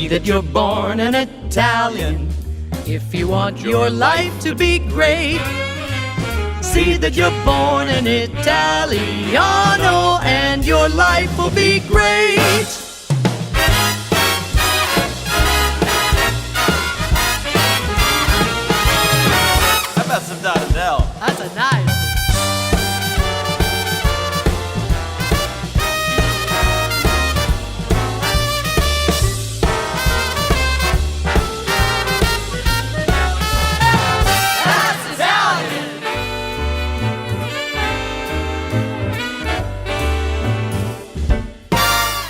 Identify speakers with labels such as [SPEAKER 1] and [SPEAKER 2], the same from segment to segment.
[SPEAKER 1] that you're born an Italian. If you want your life to be great, see that you're born an Italiano, and your life will be great.
[SPEAKER 2] How about some Donatello?
[SPEAKER 1] That's a nice.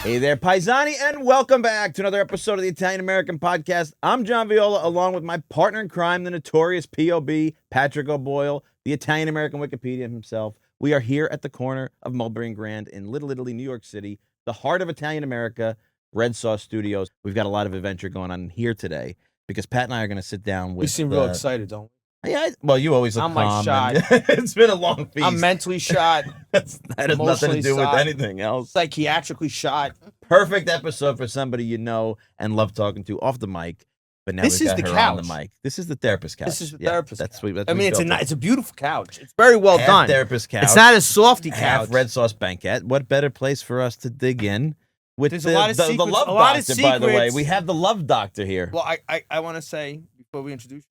[SPEAKER 2] Hey there, Paisani, and welcome back to another episode of the Italian American Podcast. I'm John Viola, along with my partner in crime, the notorious POB, Patrick O'Boyle, the Italian American Wikipedia himself. We are here at the corner of Mulberry and Grand in Little Italy, New York City, the heart of Italian America, Red Sauce Studios. We've got a lot of adventure going on here today because Pat and I are going to sit down with...
[SPEAKER 3] We seem real excited, don't we?
[SPEAKER 2] Yeah, well, you always look
[SPEAKER 3] I'm
[SPEAKER 2] calm.
[SPEAKER 3] like shot.
[SPEAKER 2] It's been a long feast.
[SPEAKER 3] I'm mentally shot.
[SPEAKER 2] That has nothing to do with
[SPEAKER 3] shot.
[SPEAKER 2] anything else.
[SPEAKER 3] Psychiatrically shot.
[SPEAKER 2] Perfect episode for somebody you know and love talking to off the mic. But now
[SPEAKER 3] This
[SPEAKER 2] we've
[SPEAKER 3] is
[SPEAKER 2] got
[SPEAKER 3] the
[SPEAKER 2] her
[SPEAKER 3] couch.
[SPEAKER 2] on the mic. This is the therapist couch.
[SPEAKER 3] This is the
[SPEAKER 2] Yeah,
[SPEAKER 3] therapist
[SPEAKER 2] That's
[SPEAKER 3] couch.
[SPEAKER 2] what. That's
[SPEAKER 3] I
[SPEAKER 2] what
[SPEAKER 3] mean,
[SPEAKER 2] we built
[SPEAKER 3] it's a beautiful couch. It's very well
[SPEAKER 2] Half
[SPEAKER 3] done.
[SPEAKER 2] Therapist couch.
[SPEAKER 3] It's not a softy
[SPEAKER 2] half
[SPEAKER 3] couch.
[SPEAKER 2] Red Sauce banquette. What better place for us to dig in with
[SPEAKER 3] There's
[SPEAKER 2] the,
[SPEAKER 3] a lot of
[SPEAKER 2] the
[SPEAKER 3] secrets,
[SPEAKER 2] love
[SPEAKER 3] a lot of
[SPEAKER 2] doctor? By the way,
[SPEAKER 3] secrets.
[SPEAKER 2] we have the love doctor here.
[SPEAKER 3] Well, I want to say before we introduce you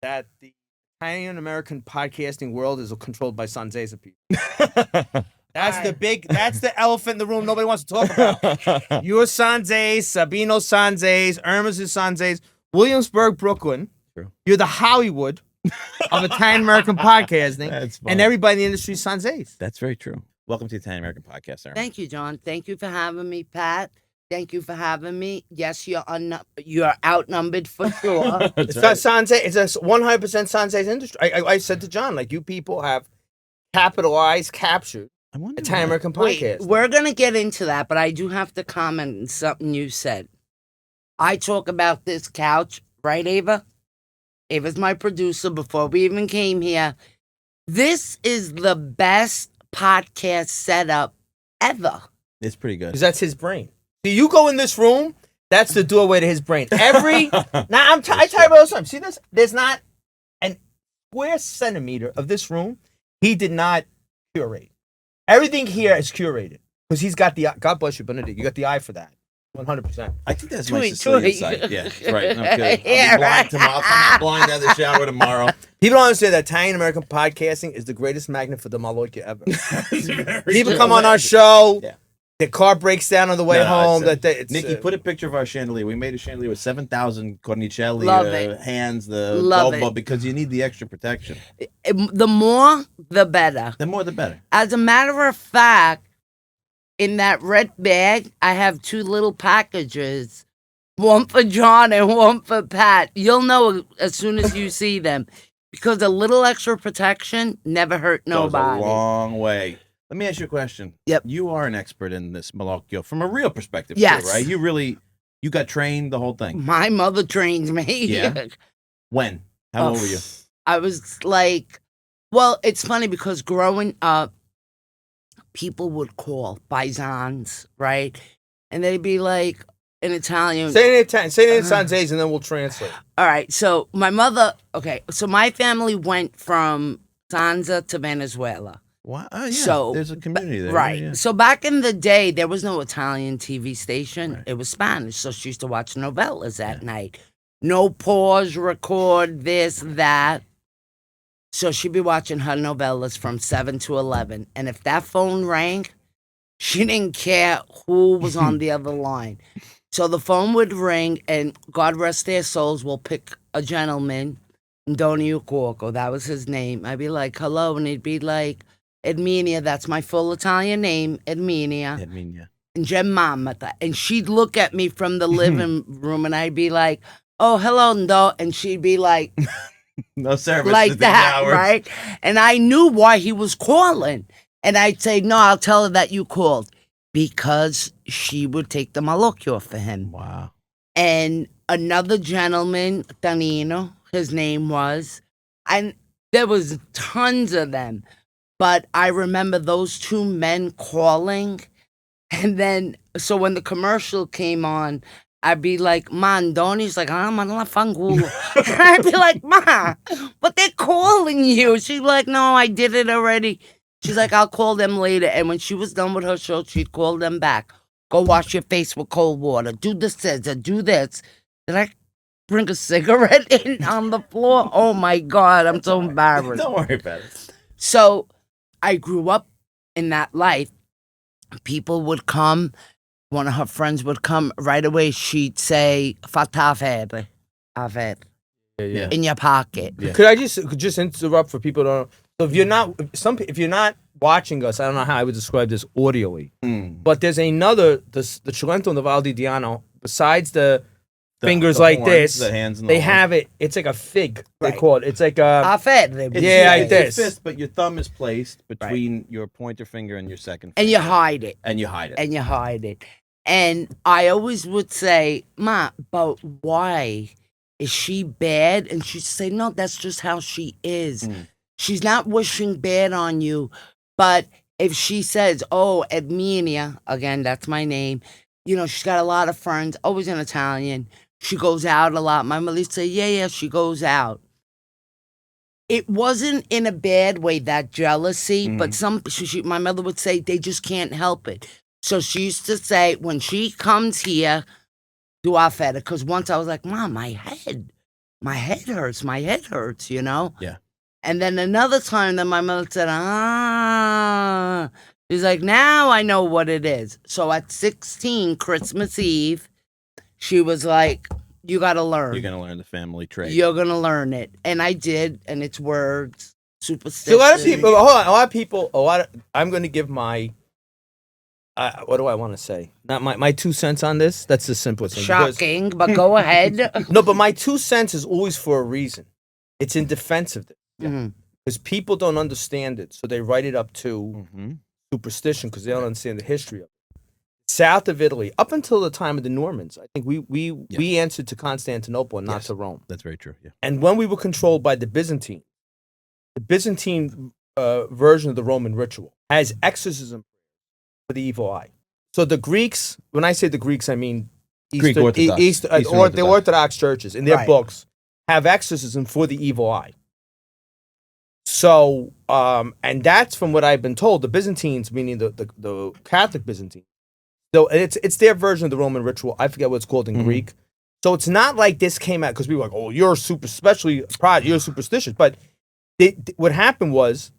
[SPEAKER 3] that the Italian American podcasting world is controlled by Sanzese people. That's the elephant in the room nobody wants to talk about. You're Sanzese, Sabino Sanzese, Erma's is Sanzese, Williamsburg, Brooklyn.
[SPEAKER 2] True.
[SPEAKER 3] You're the Hollywood of Italian American podcasting,
[SPEAKER 2] That's fine.
[SPEAKER 3] and everybody in the industry is Sanzese.
[SPEAKER 2] That's very true. Welcome to the Italian American Podcast, Erma.
[SPEAKER 1] Thank you, John. Thank you for having me, Pat. Thank you for having me. Yes, you're outnumbered for sure.
[SPEAKER 2] That's
[SPEAKER 3] It's
[SPEAKER 2] right.
[SPEAKER 3] not Sanzese. It's a 100% Sanzese industry. I said to John, like, you people have captured
[SPEAKER 2] I wonder
[SPEAKER 3] Italian
[SPEAKER 2] why.
[SPEAKER 3] American
[SPEAKER 1] Wait,
[SPEAKER 3] podcast.
[SPEAKER 1] we're going to get into that, but I do have to comment on something you said. I talk about this couch, right, Ava? Ava's my producer before we even came here. This is the best podcast setup ever.
[SPEAKER 2] It's pretty good.
[SPEAKER 3] Because that's his brain. See, you go in this room, that's the doorway to his brain. I tell you about all the time. See this? There's not an square centimeter of this room he did not curate. Everything here is curated. Because he's got the eye. God bless you, Benedict. You got the eye for that. 100%.
[SPEAKER 2] I think that's my
[SPEAKER 1] Tweet,
[SPEAKER 2] Sicilian
[SPEAKER 1] tweet.
[SPEAKER 2] side. Yeah, that's right. No kidding.
[SPEAKER 1] Yeah,
[SPEAKER 2] I'll be blind
[SPEAKER 1] right.
[SPEAKER 2] tomorrow. I'll come out blind out of the shower tomorrow.
[SPEAKER 3] People don't understand that Italian American podcasting is the greatest magnet for the Malocchio ever. People
[SPEAKER 2] true.
[SPEAKER 3] come on our show.
[SPEAKER 2] Yeah.
[SPEAKER 3] Their car breaks down on the way
[SPEAKER 2] No,
[SPEAKER 3] home.
[SPEAKER 2] it's, Nikki, put a picture of our chandelier. We made a chandelier with 7,000 cornicelli
[SPEAKER 1] Love it.
[SPEAKER 2] hands, the
[SPEAKER 1] Love
[SPEAKER 2] elbow,
[SPEAKER 1] it.
[SPEAKER 2] because you need the extra protection.
[SPEAKER 1] The more, the better.
[SPEAKER 2] The more, the better.
[SPEAKER 1] As a matter of fact, in that red bag, I have two little packages, one for John and one for Pat. You'll know as soon as you see them, because a little extra protection never hurt nobody.
[SPEAKER 2] Goes a long way. Let me ask you a question.
[SPEAKER 1] Yep.
[SPEAKER 2] You are an expert in this Malocchio from a real perspective,
[SPEAKER 1] Yes.
[SPEAKER 2] too, right? You got trained the whole thing.
[SPEAKER 1] My mother trained me.
[SPEAKER 2] Yeah? When? How old were you?
[SPEAKER 1] I was like, well, it's funny because growing up, people would call paisans, right? And they'd be like, in Italian.
[SPEAKER 3] Say it in Italian. Say it in Sanzese, and then we'll translate.
[SPEAKER 1] All right. So my mother, so my family went from Sanza to Venezuela.
[SPEAKER 2] Wow. Oh, yeah.
[SPEAKER 1] So,
[SPEAKER 2] there's a community there.
[SPEAKER 1] Right.
[SPEAKER 2] Yeah.
[SPEAKER 1] So back in the day, there was no Italian TV station.
[SPEAKER 2] Right.
[SPEAKER 1] It was Spanish. So she used to watch novellas at night. No pause, record, this, that. So she'd be watching her novellas from 7 to 11. And if that phone rang, she didn't care who was on the other line. So the phone would ring, and God rest their souls, will pick a gentleman, Antonio Corco. That was his name. I'd be like, hello. And he'd be like, Edminia, that's my full Italian name, Edminia.
[SPEAKER 2] Edminia.
[SPEAKER 1] And Gemma. And she'd look at me from the living room, and I'd be like, oh, hello, Ndo. And she'd be like,
[SPEAKER 2] No service.
[SPEAKER 1] like
[SPEAKER 2] at
[SPEAKER 1] that,
[SPEAKER 2] these hours.
[SPEAKER 1] right? And I knew why he was calling. And I'd say, no, I'll tell her that you called. Because she would take the Malocchio for him.
[SPEAKER 2] Wow.
[SPEAKER 1] And another gentleman, Danino, his name was, and there was tons of them. But I remember those two men calling. And then, so when the commercial came on, I'd be like, "Ma, Donnie's like, I'm on la fangulo." And I'd be like, "Ma, but they're calling you." She'd be like, "No, I did it already." She's like, "I'll call them later." And when she was done with her show, she'd call them back. "Go wash your face with cold water. Do the scissor. Do this." Did I bring a cigarette in on the floor? Oh my God, I'm so embarrassed.
[SPEAKER 2] Don't worry about it.
[SPEAKER 1] So I grew up in that life. People would come. One of her friends would come right away. She'd say, "Fatafere, aver
[SPEAKER 3] Yeah.
[SPEAKER 1] in your pocket."
[SPEAKER 2] Yeah.
[SPEAKER 3] Could I just interrupt for people who don't know? So if you're not watching us, I don't know how I would describe this audially. But there's another the Cilento and the Val di Diano, besides the fingers
[SPEAKER 2] the
[SPEAKER 3] like
[SPEAKER 2] horns,
[SPEAKER 3] this,
[SPEAKER 2] the hands and the
[SPEAKER 3] they
[SPEAKER 2] horns.
[SPEAKER 3] have it. It's like a fig. They
[SPEAKER 1] Right.
[SPEAKER 3] call it. It's like a.
[SPEAKER 1] Afere.
[SPEAKER 2] It's,
[SPEAKER 3] Yeah, like
[SPEAKER 2] it's your
[SPEAKER 3] this.
[SPEAKER 2] fist, but your thumb is placed between your pointer finger and your second finger.
[SPEAKER 1] And you hide it.
[SPEAKER 2] And you hide it.
[SPEAKER 1] And you hide it. And I always would say, "Ma, but why? Is she bad?" And she'd say, "No, that's just how she is. She's not wishing bad on you. But if she says, oh, Edminia," again, that's my name, she's got a lot of friends, always in Italian. She goes out a lot. My mother used to say, yeah, she goes out. It wasn't in a bad way, that jealousy, but my mother would say they just can't help it. So she used to say, when she comes here, do our feta. Because once I was like, "Mom, my head hurts,
[SPEAKER 2] Yeah.
[SPEAKER 1] And then another time that my mother said, she's like, "Now I know what it is." So at 16, Christmas Eve, she was like, "You got to learn.
[SPEAKER 2] You're gonna learn the family trait.
[SPEAKER 1] You're going to learn it." And I did, and it's words, superstition.
[SPEAKER 3] So a lot of people. Hold on. I'm going to give my. What do I want to say? Not my 2 cents on this. That's the simplest thing. because-
[SPEAKER 1] Shocking, but go ahead.
[SPEAKER 3] No, but my 2 cents is always for a reason. It's in defense of it.
[SPEAKER 1] Mhm.
[SPEAKER 3] Because people don't understand it, so they write it up to
[SPEAKER 2] Mm-hmm.
[SPEAKER 3] superstition because they don't understand the history of it. South of Italy, up until the time of the Normans, I think we answered to Constantinople and not to Rome.
[SPEAKER 2] That's very true. Yeah.
[SPEAKER 3] And when we were controlled by the Byzantine version of the Roman ritual has exorcism for the evil eye. So the Greeks, when I say the Greeks, I mean
[SPEAKER 2] Greek Orthodox.
[SPEAKER 3] Eastern
[SPEAKER 2] Orthodox.
[SPEAKER 3] the Orthodox churches in their
[SPEAKER 1] Right.
[SPEAKER 3] books have exorcism for the evil eye. So, and that's from what I've been told. The Byzantines, meaning the Catholic Byzantine, so it's their version of the Roman ritual. I forget what it's called in Greek. So it's not like this came out because we were like, "Oh, you're you're superstitious." But what happened was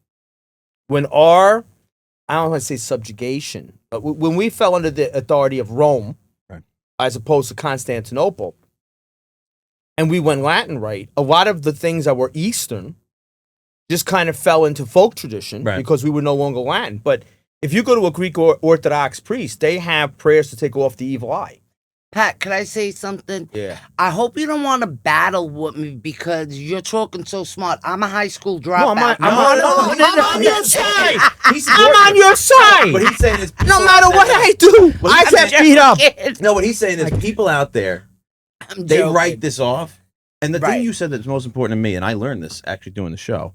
[SPEAKER 3] when I don't want to say subjugation, but when we fell under the authority of Rome,
[SPEAKER 2] right,
[SPEAKER 3] as opposed to Constantinople, and we went Latin right, a lot of the things that were Eastern just kind of fell into folk tradition because we were no longer Latin. But if you go to a Greek Orthodox priest, they have prayers to take off the evil eye.
[SPEAKER 1] Pat, can I say something?
[SPEAKER 3] Yeah.
[SPEAKER 1] I hope you don't want to battle with me because you're talking so smart. I'm a high school dropout.
[SPEAKER 3] I'm on your side. I'm on your side.
[SPEAKER 2] What he's saying is,
[SPEAKER 3] No matter what I do, I get beat up.
[SPEAKER 2] no, what he's saying is, people out there, they write this off. And the thing you said that's most important to me, and I learned this actually doing the show,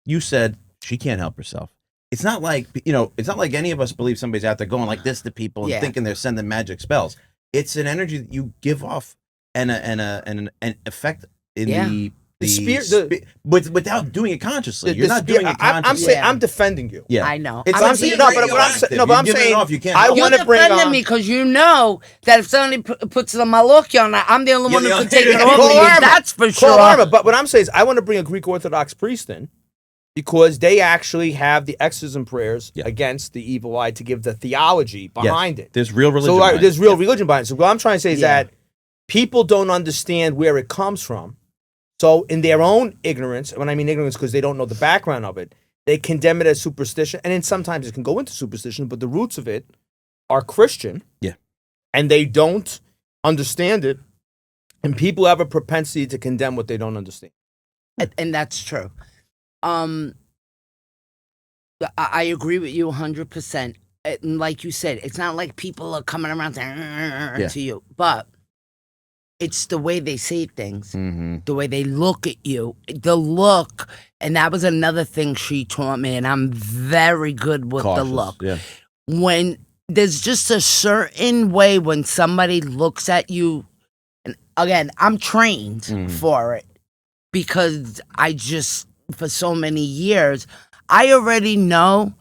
[SPEAKER 2] you said she can't help herself. It's not like, it's not like any of us believe somebody's out there going like this to people and thinking they're sending magic spells. It's an energy that you give off and an effect in the spirit, without doing it consciously. You're not doing it consciously.
[SPEAKER 3] I'm defending you.
[SPEAKER 1] I know.
[SPEAKER 3] But I'm saying I want to bring
[SPEAKER 1] defending
[SPEAKER 3] on
[SPEAKER 1] me because you know that if somebody puts the Malocchio on, I'm the only one who can take it off.
[SPEAKER 3] Call Erma.
[SPEAKER 1] That's for
[SPEAKER 3] Call
[SPEAKER 1] sure.
[SPEAKER 3] Erma. But what I'm saying is I want to bring a Greek Orthodox priest in because they actually have the exorcism prayers against the evil eye to give the theology behind it.
[SPEAKER 2] There's real religion.
[SPEAKER 3] So there's real religion behind it. So what I'm trying to say is that people don't understand where it comes from. So in their own ignorance, when I mean ignorance because they don't know the background of it, they condemn it as superstition. And then sometimes it can go into superstition, but the roots of it are Christian.
[SPEAKER 2] Yeah.
[SPEAKER 3] And they don't understand it. And people have a propensity to condemn what they don't understand.
[SPEAKER 1] And that's true. I agree with you 100%. And like you said, it's not like people are coming around to you, but it's the way they say things, the way they look at you, the look. And that was another thing she taught me, and I'm very good with the look.
[SPEAKER 2] Yeah.
[SPEAKER 1] When there's just a certain way when somebody looks at you And again, I'm trained
[SPEAKER 2] Mhm.
[SPEAKER 1] for it because I just, for so many years, I already know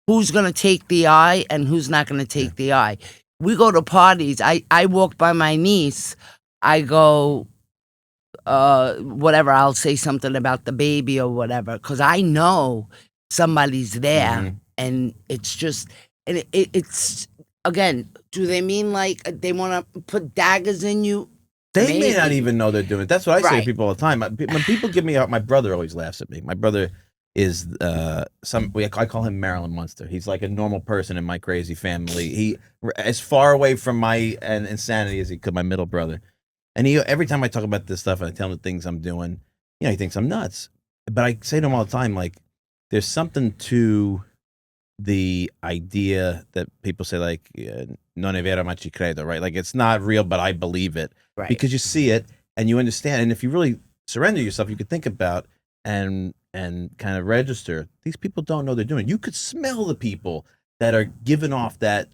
[SPEAKER 1] who's going to take the eye and who's not going to take the eye. We go to parties. I walk by my niece. I go, whatever, I'll say something about the baby or whatever because I know somebody's there.
[SPEAKER 2] Mhm.
[SPEAKER 1] And it's just, and it's, again, do they mean like they want to put daggers in you?
[SPEAKER 2] They may not
[SPEAKER 1] Maybe.
[SPEAKER 2] even know they're doing it. That's what I say to
[SPEAKER 1] Right.
[SPEAKER 2] people all the time. When people give me out, my brother always laughs at me. My brother is I call him Marilyn Munster. He's like a normal person in my crazy family. He as far away from my insanity as he could. My middle brother, and he every time I talk about this stuff and I tell him the things I'm doing, he thinks I'm nuts. But I say to him all the time, like, there's something to the idea that people say, like, non è vero ma ci credo, right? Like, it's not real, but I believe it.
[SPEAKER 1] Right.
[SPEAKER 2] Because you see it and you understand. And if you really surrender yourself, you could think about and kind of register. These people don't know they're doing it. You could smell the people that are giving off that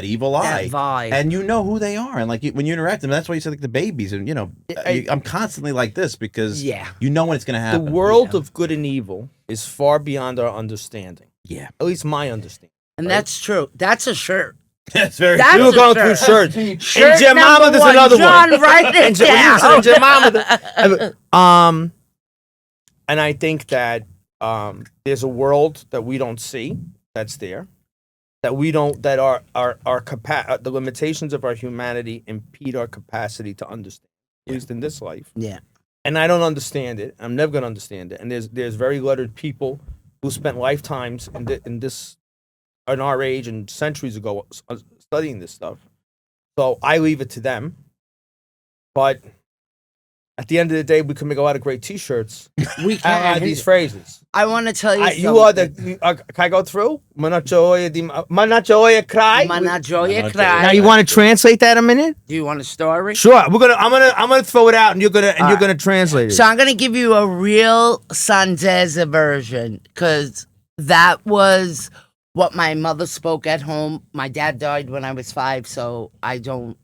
[SPEAKER 2] evil eye.
[SPEAKER 1] That vibe.
[SPEAKER 2] And you know who they are. And like when you interact with them, that's why you said like the babies. And I'm constantly like this because you know when it's going to happen.
[SPEAKER 3] The world of good and evil is far beyond our understanding.
[SPEAKER 2] Yeah.
[SPEAKER 3] At least my understanding.
[SPEAKER 1] And that's true. That's a shirt.
[SPEAKER 2] That's very
[SPEAKER 1] That's
[SPEAKER 3] We were
[SPEAKER 1] a
[SPEAKER 3] going through
[SPEAKER 1] shirt.
[SPEAKER 3] shirts.
[SPEAKER 1] Shirt
[SPEAKER 3] and Jemima,
[SPEAKER 1] number
[SPEAKER 3] there's
[SPEAKER 1] one.
[SPEAKER 3] another
[SPEAKER 1] John,
[SPEAKER 3] one.
[SPEAKER 1] write it
[SPEAKER 3] And
[SPEAKER 1] down.
[SPEAKER 3] Jemima, and I think that there's a world that we don't see that's there, that we don't, that our the limitations of our humanity impede our capacity to understand, at least in this life.
[SPEAKER 1] Yeah.
[SPEAKER 3] And I don't understand it. I'm never going to understand it. And there's very lettered people who spent lifetimes in our age and centuries ago studying this stuff. So I leave it to them. But at the end of the day, we can make a lot of great T-shirts.
[SPEAKER 1] We
[SPEAKER 3] out
[SPEAKER 1] can.
[SPEAKER 3] of these phrases.
[SPEAKER 1] I want to tell you
[SPEAKER 3] You are the. Can I go through? Manachoya cry.
[SPEAKER 1] Manajoya cry.
[SPEAKER 3] Now you want to translate that a minute?
[SPEAKER 1] Do you want a story?
[SPEAKER 3] Sure. I'm gonna throw it out, and you're gonna translate it.
[SPEAKER 1] So I'm gonna give you a real Sanzeza version because that was what my mother spoke at home. My dad died when I was 5, so I don't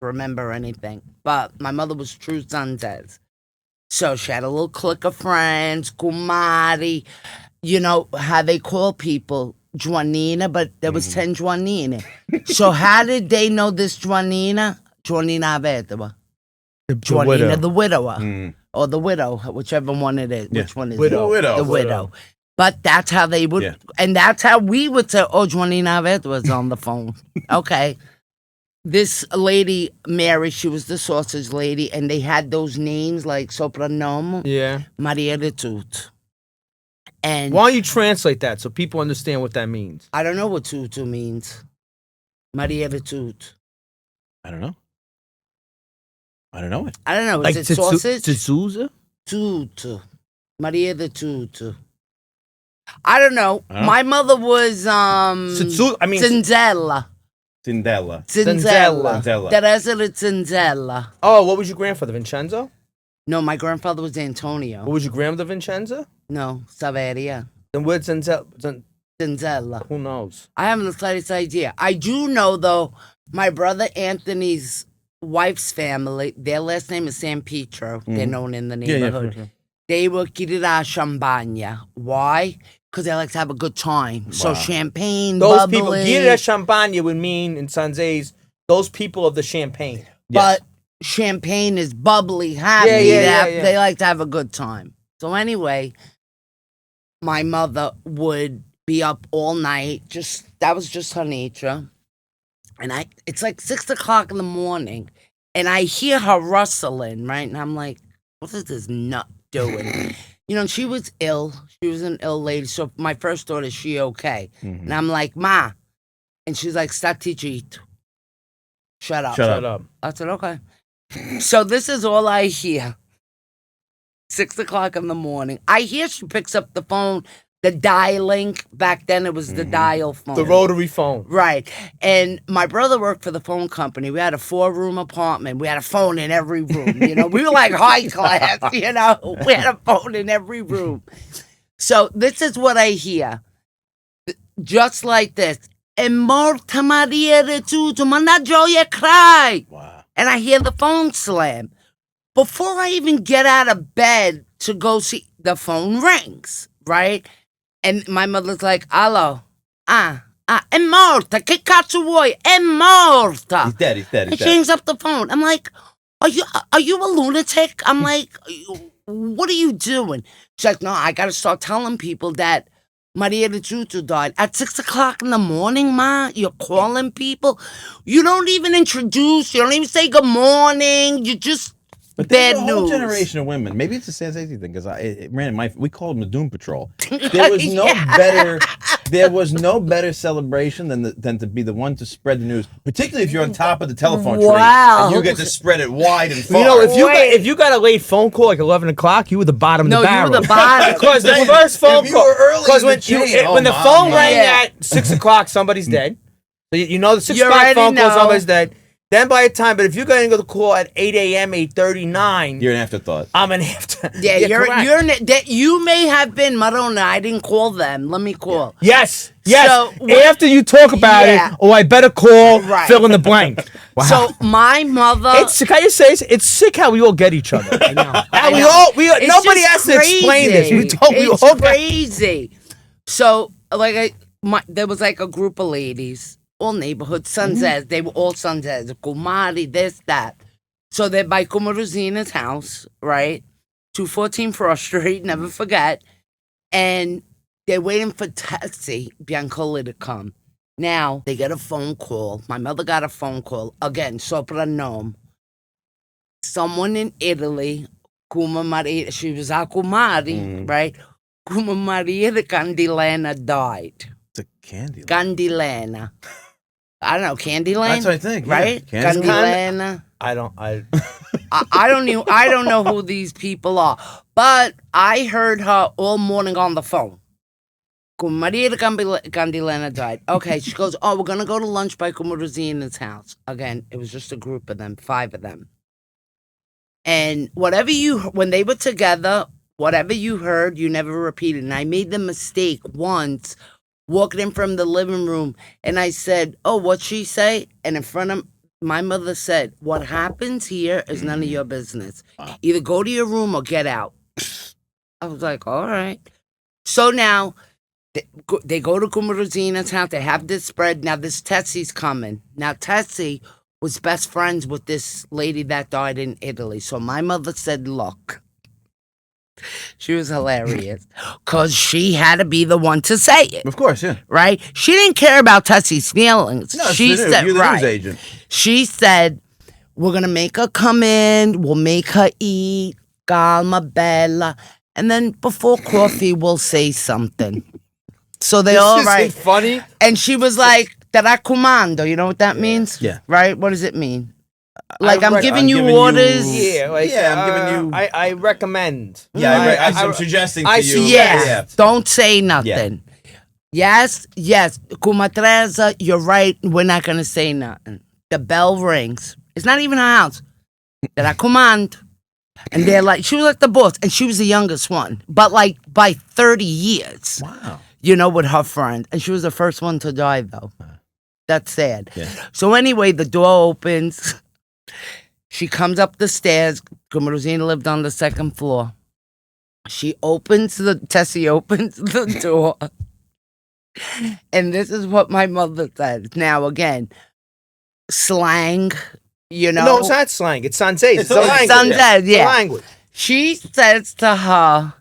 [SPEAKER 1] remember anything. But my mother was true Sanzez. So she had a little clique of friends, Kumari, how they call people, Juanina, but there was 10 Juanina. So how did they know this Juanina? Juanina Vedova. Juanina the widower. Or the widow, whichever one it is.
[SPEAKER 2] Yeah.
[SPEAKER 1] Which one is
[SPEAKER 2] Widow.
[SPEAKER 1] it? The widow. But that's how they would, and that's how we would say, oh, Juanina Vedova's on the phone. Okay. This lady, Mary, she was the sausage lady, and they had those names like soprannome,
[SPEAKER 3] Yeah.
[SPEAKER 1] Maria de Tut. And
[SPEAKER 3] Why don't you translate that so people understand what that means?
[SPEAKER 1] I don't know what tutu means. Maria de Tut.
[SPEAKER 2] I don't know. I don't know it.
[SPEAKER 1] I don't know. Is it sausage?
[SPEAKER 3] Tsuza?
[SPEAKER 1] Tutu. Maria de Tutu. I don't know.
[SPEAKER 2] Huh?
[SPEAKER 1] My mother was Zinzella.
[SPEAKER 2] Zindella.
[SPEAKER 1] Zinzella.
[SPEAKER 2] Zinzella.
[SPEAKER 1] Teresa de Zinzella.
[SPEAKER 3] Oh, what was your grandfather, Vincenzo?
[SPEAKER 1] No, my grandfather was Antonio.
[SPEAKER 3] What was your grandmother, Vincenza?
[SPEAKER 1] No, Saveria.
[SPEAKER 3] Then where's Zinzella?
[SPEAKER 1] Zinzella.
[SPEAKER 3] Who knows?
[SPEAKER 1] I haven't the slightest idea. I do know, though, my brother Anthony's wife's family, their last name is San Pietro. They're known in the neighborhood.
[SPEAKER 2] Yeah.
[SPEAKER 1] They were Kirira Champagne. Why? Because they like to have a good time. So champagne,
[SPEAKER 3] Those
[SPEAKER 1] bubbly.
[SPEAKER 3] people, Gira Champagne would mean in Sanzay's, those people of the champagne.
[SPEAKER 1] But champagne is bubbly, happy.
[SPEAKER 3] Yeah.
[SPEAKER 1] They like to have a good time. So anyway, my mother would be up all night. That was just her nature. And it's like 6 o'clock in the morning, and I hear her rustling, right? And I'm like, what is this nut doing? She was ill. She was an ill lady. So my first daughter, is she okay? And I'm like, Ma. And she's like, stati zitto. Shut up.
[SPEAKER 3] Shut up.
[SPEAKER 1] I said, okay. So this is all I hear. 6 o'clock in the morning. I hear she picks up the phone, the dialing. Back then it was the dial phone.
[SPEAKER 3] The rotary phone.
[SPEAKER 1] Right. And my brother worked for the phone company. We had a 4-room apartment. We had a phone in every room. We were like high class, We had a phone in every room. So this is what I hear. Just like this. E morta Maria de Tutu, ma una gioia cry.
[SPEAKER 2] Wow.
[SPEAKER 1] and I hear the phone slam. Before I even get out of bed to go see, the phone rings, right? And my mother's like, "Allo, è morta. Che cazzo vuoi? È morta."
[SPEAKER 2] He's dead.
[SPEAKER 1] And she hangs up the phone. I'm like, are you a lunatic? I'm like, what are you doing? She's like, no, I got to start telling people that Maria de Tutu died at 6 o'clock in the morning, Ma. You're calling people. You don't even introduce. You don't even say good morning. You just
[SPEAKER 2] But
[SPEAKER 1] bad
[SPEAKER 2] there's a whole
[SPEAKER 1] news.
[SPEAKER 2] generation of women. Maybe it's a sensation thing because it ran in we called them the Doom Patrol. There was no
[SPEAKER 1] Yeah.
[SPEAKER 2] better. There was no better celebration than to be the one to spread the news, particularly if you're on top of the telephone tree
[SPEAKER 1] Wow.
[SPEAKER 2] and you get to spread it wide and far.
[SPEAKER 3] You know, if you got a late phone call like 11 o'clock, you were the bottom of the barrel.
[SPEAKER 1] you were the bottom.
[SPEAKER 3] Because the first phone
[SPEAKER 2] If you
[SPEAKER 3] call,
[SPEAKER 2] were early
[SPEAKER 3] because
[SPEAKER 2] in the chain,
[SPEAKER 3] when the
[SPEAKER 2] oh,
[SPEAKER 3] phone
[SPEAKER 2] Mom.
[SPEAKER 3] rang
[SPEAKER 1] Yeah.
[SPEAKER 3] at 6 o'clock, somebody's dead. So you know the 6
[SPEAKER 1] You
[SPEAKER 3] o'clock
[SPEAKER 1] already
[SPEAKER 3] phone call,
[SPEAKER 1] know.
[SPEAKER 3] somebody's dead. Then by the time, but if you're going to go to call at 8 a.m., 8:39,
[SPEAKER 2] You're an afterthought.
[SPEAKER 3] I'm an after.
[SPEAKER 1] Yeah,
[SPEAKER 3] correct.
[SPEAKER 1] that you may have been Marona. I didn't call them. Let me call.
[SPEAKER 3] Yes.
[SPEAKER 1] So,
[SPEAKER 3] After you talk about
[SPEAKER 1] Yeah.
[SPEAKER 3] it, oh, I better call.
[SPEAKER 1] Right.
[SPEAKER 3] Fill in the blank. Wow.
[SPEAKER 1] So my mother.
[SPEAKER 3] It's can you say it's sick how we all get each other. I know.
[SPEAKER 1] I
[SPEAKER 3] we
[SPEAKER 1] know.
[SPEAKER 3] all
[SPEAKER 1] It's
[SPEAKER 3] nobody
[SPEAKER 1] just
[SPEAKER 3] has to explain this. We
[SPEAKER 1] It's
[SPEAKER 3] all get.
[SPEAKER 1] crazy. So like there was like a group of ladies, all neighborhood Sunzes. They were all Sunzes. Kumari, this, that. So they're by Kumaruzina's house, right? 214 Frost Street, never forget. And they're waiting for Tessie Biancoli to come. Now they get a phone call. My mother got a phone call again, soprannome. Someone in Italy, Kuma Maria, she was a Kumari, right? Kuma Maria de Candilena died.
[SPEAKER 2] It's a candy.
[SPEAKER 1] Candilena. I don't know, Candyland?
[SPEAKER 2] That's what I think. yeah.
[SPEAKER 1] Right?
[SPEAKER 2] Candyland.
[SPEAKER 1] Candilena.
[SPEAKER 3] I don't.
[SPEAKER 1] I don't know who these people are. But I heard her all morning on the phone. Maria de Candilena died. Okay, she goes, oh, we're going to go to lunch by Kumaruzina's house. Again, it was just a group of them, 5 of them. And when they were together, whatever you heard, you never repeated. And I made the mistake once walking in from the living room and I said, oh, what'd she say? And in front of my mother said, what happens here is none of your business. Either go to your room or get out. I was like, all right. So now they go to Kumaruzina's house. They have this spread. Now this Tessie's coming. Now Tessie was best friends with this lady that died in Italy. So my mother said, look, she was hilarious because she had to be the one to say it.
[SPEAKER 2] Of course, yeah.
[SPEAKER 1] Right? She didn't care about Tessie's feelings.
[SPEAKER 2] No,
[SPEAKER 1] she said,
[SPEAKER 2] you're the
[SPEAKER 1] right.
[SPEAKER 2] news agent.
[SPEAKER 1] She said, we're going to make her come in. We'll make her eat. Calma, bella. And then before coffee, we'll say something. So they all right.
[SPEAKER 3] Funny.
[SPEAKER 1] And she was like, te raccomando. You know what that means?
[SPEAKER 2] Yeah.
[SPEAKER 1] Right? What does it mean? Like I'm
[SPEAKER 2] I'm
[SPEAKER 1] giving you
[SPEAKER 2] giving
[SPEAKER 1] orders.
[SPEAKER 3] Yeah, like,
[SPEAKER 2] I'm giving you.
[SPEAKER 3] I recommend.
[SPEAKER 2] Yeah, I'm suggesting to you.
[SPEAKER 1] Yeah. Don't say nothing. Yes. Kumatreza, you're right. We're not going to say nothing. The bell rings. It's not even her house. Te raccomando. And they're like, she was like the boss, and she was the youngest one, but like by 30 years.
[SPEAKER 2] Wow.
[SPEAKER 1] You know, with her friend. And she was the first one to die, though. That's sad.
[SPEAKER 2] Yeah.
[SPEAKER 1] So anyway, the door opens. She comes up the stairs. Kumaruzina lived on the 2nd floor. Tessie opens the door. And this is what my mother says. Now, again, slang, you know.
[SPEAKER 3] No, it's not slang. It's Sanzese. It's a language.
[SPEAKER 1] Sanzese, yeah.
[SPEAKER 3] It's a language.
[SPEAKER 1] She says to her,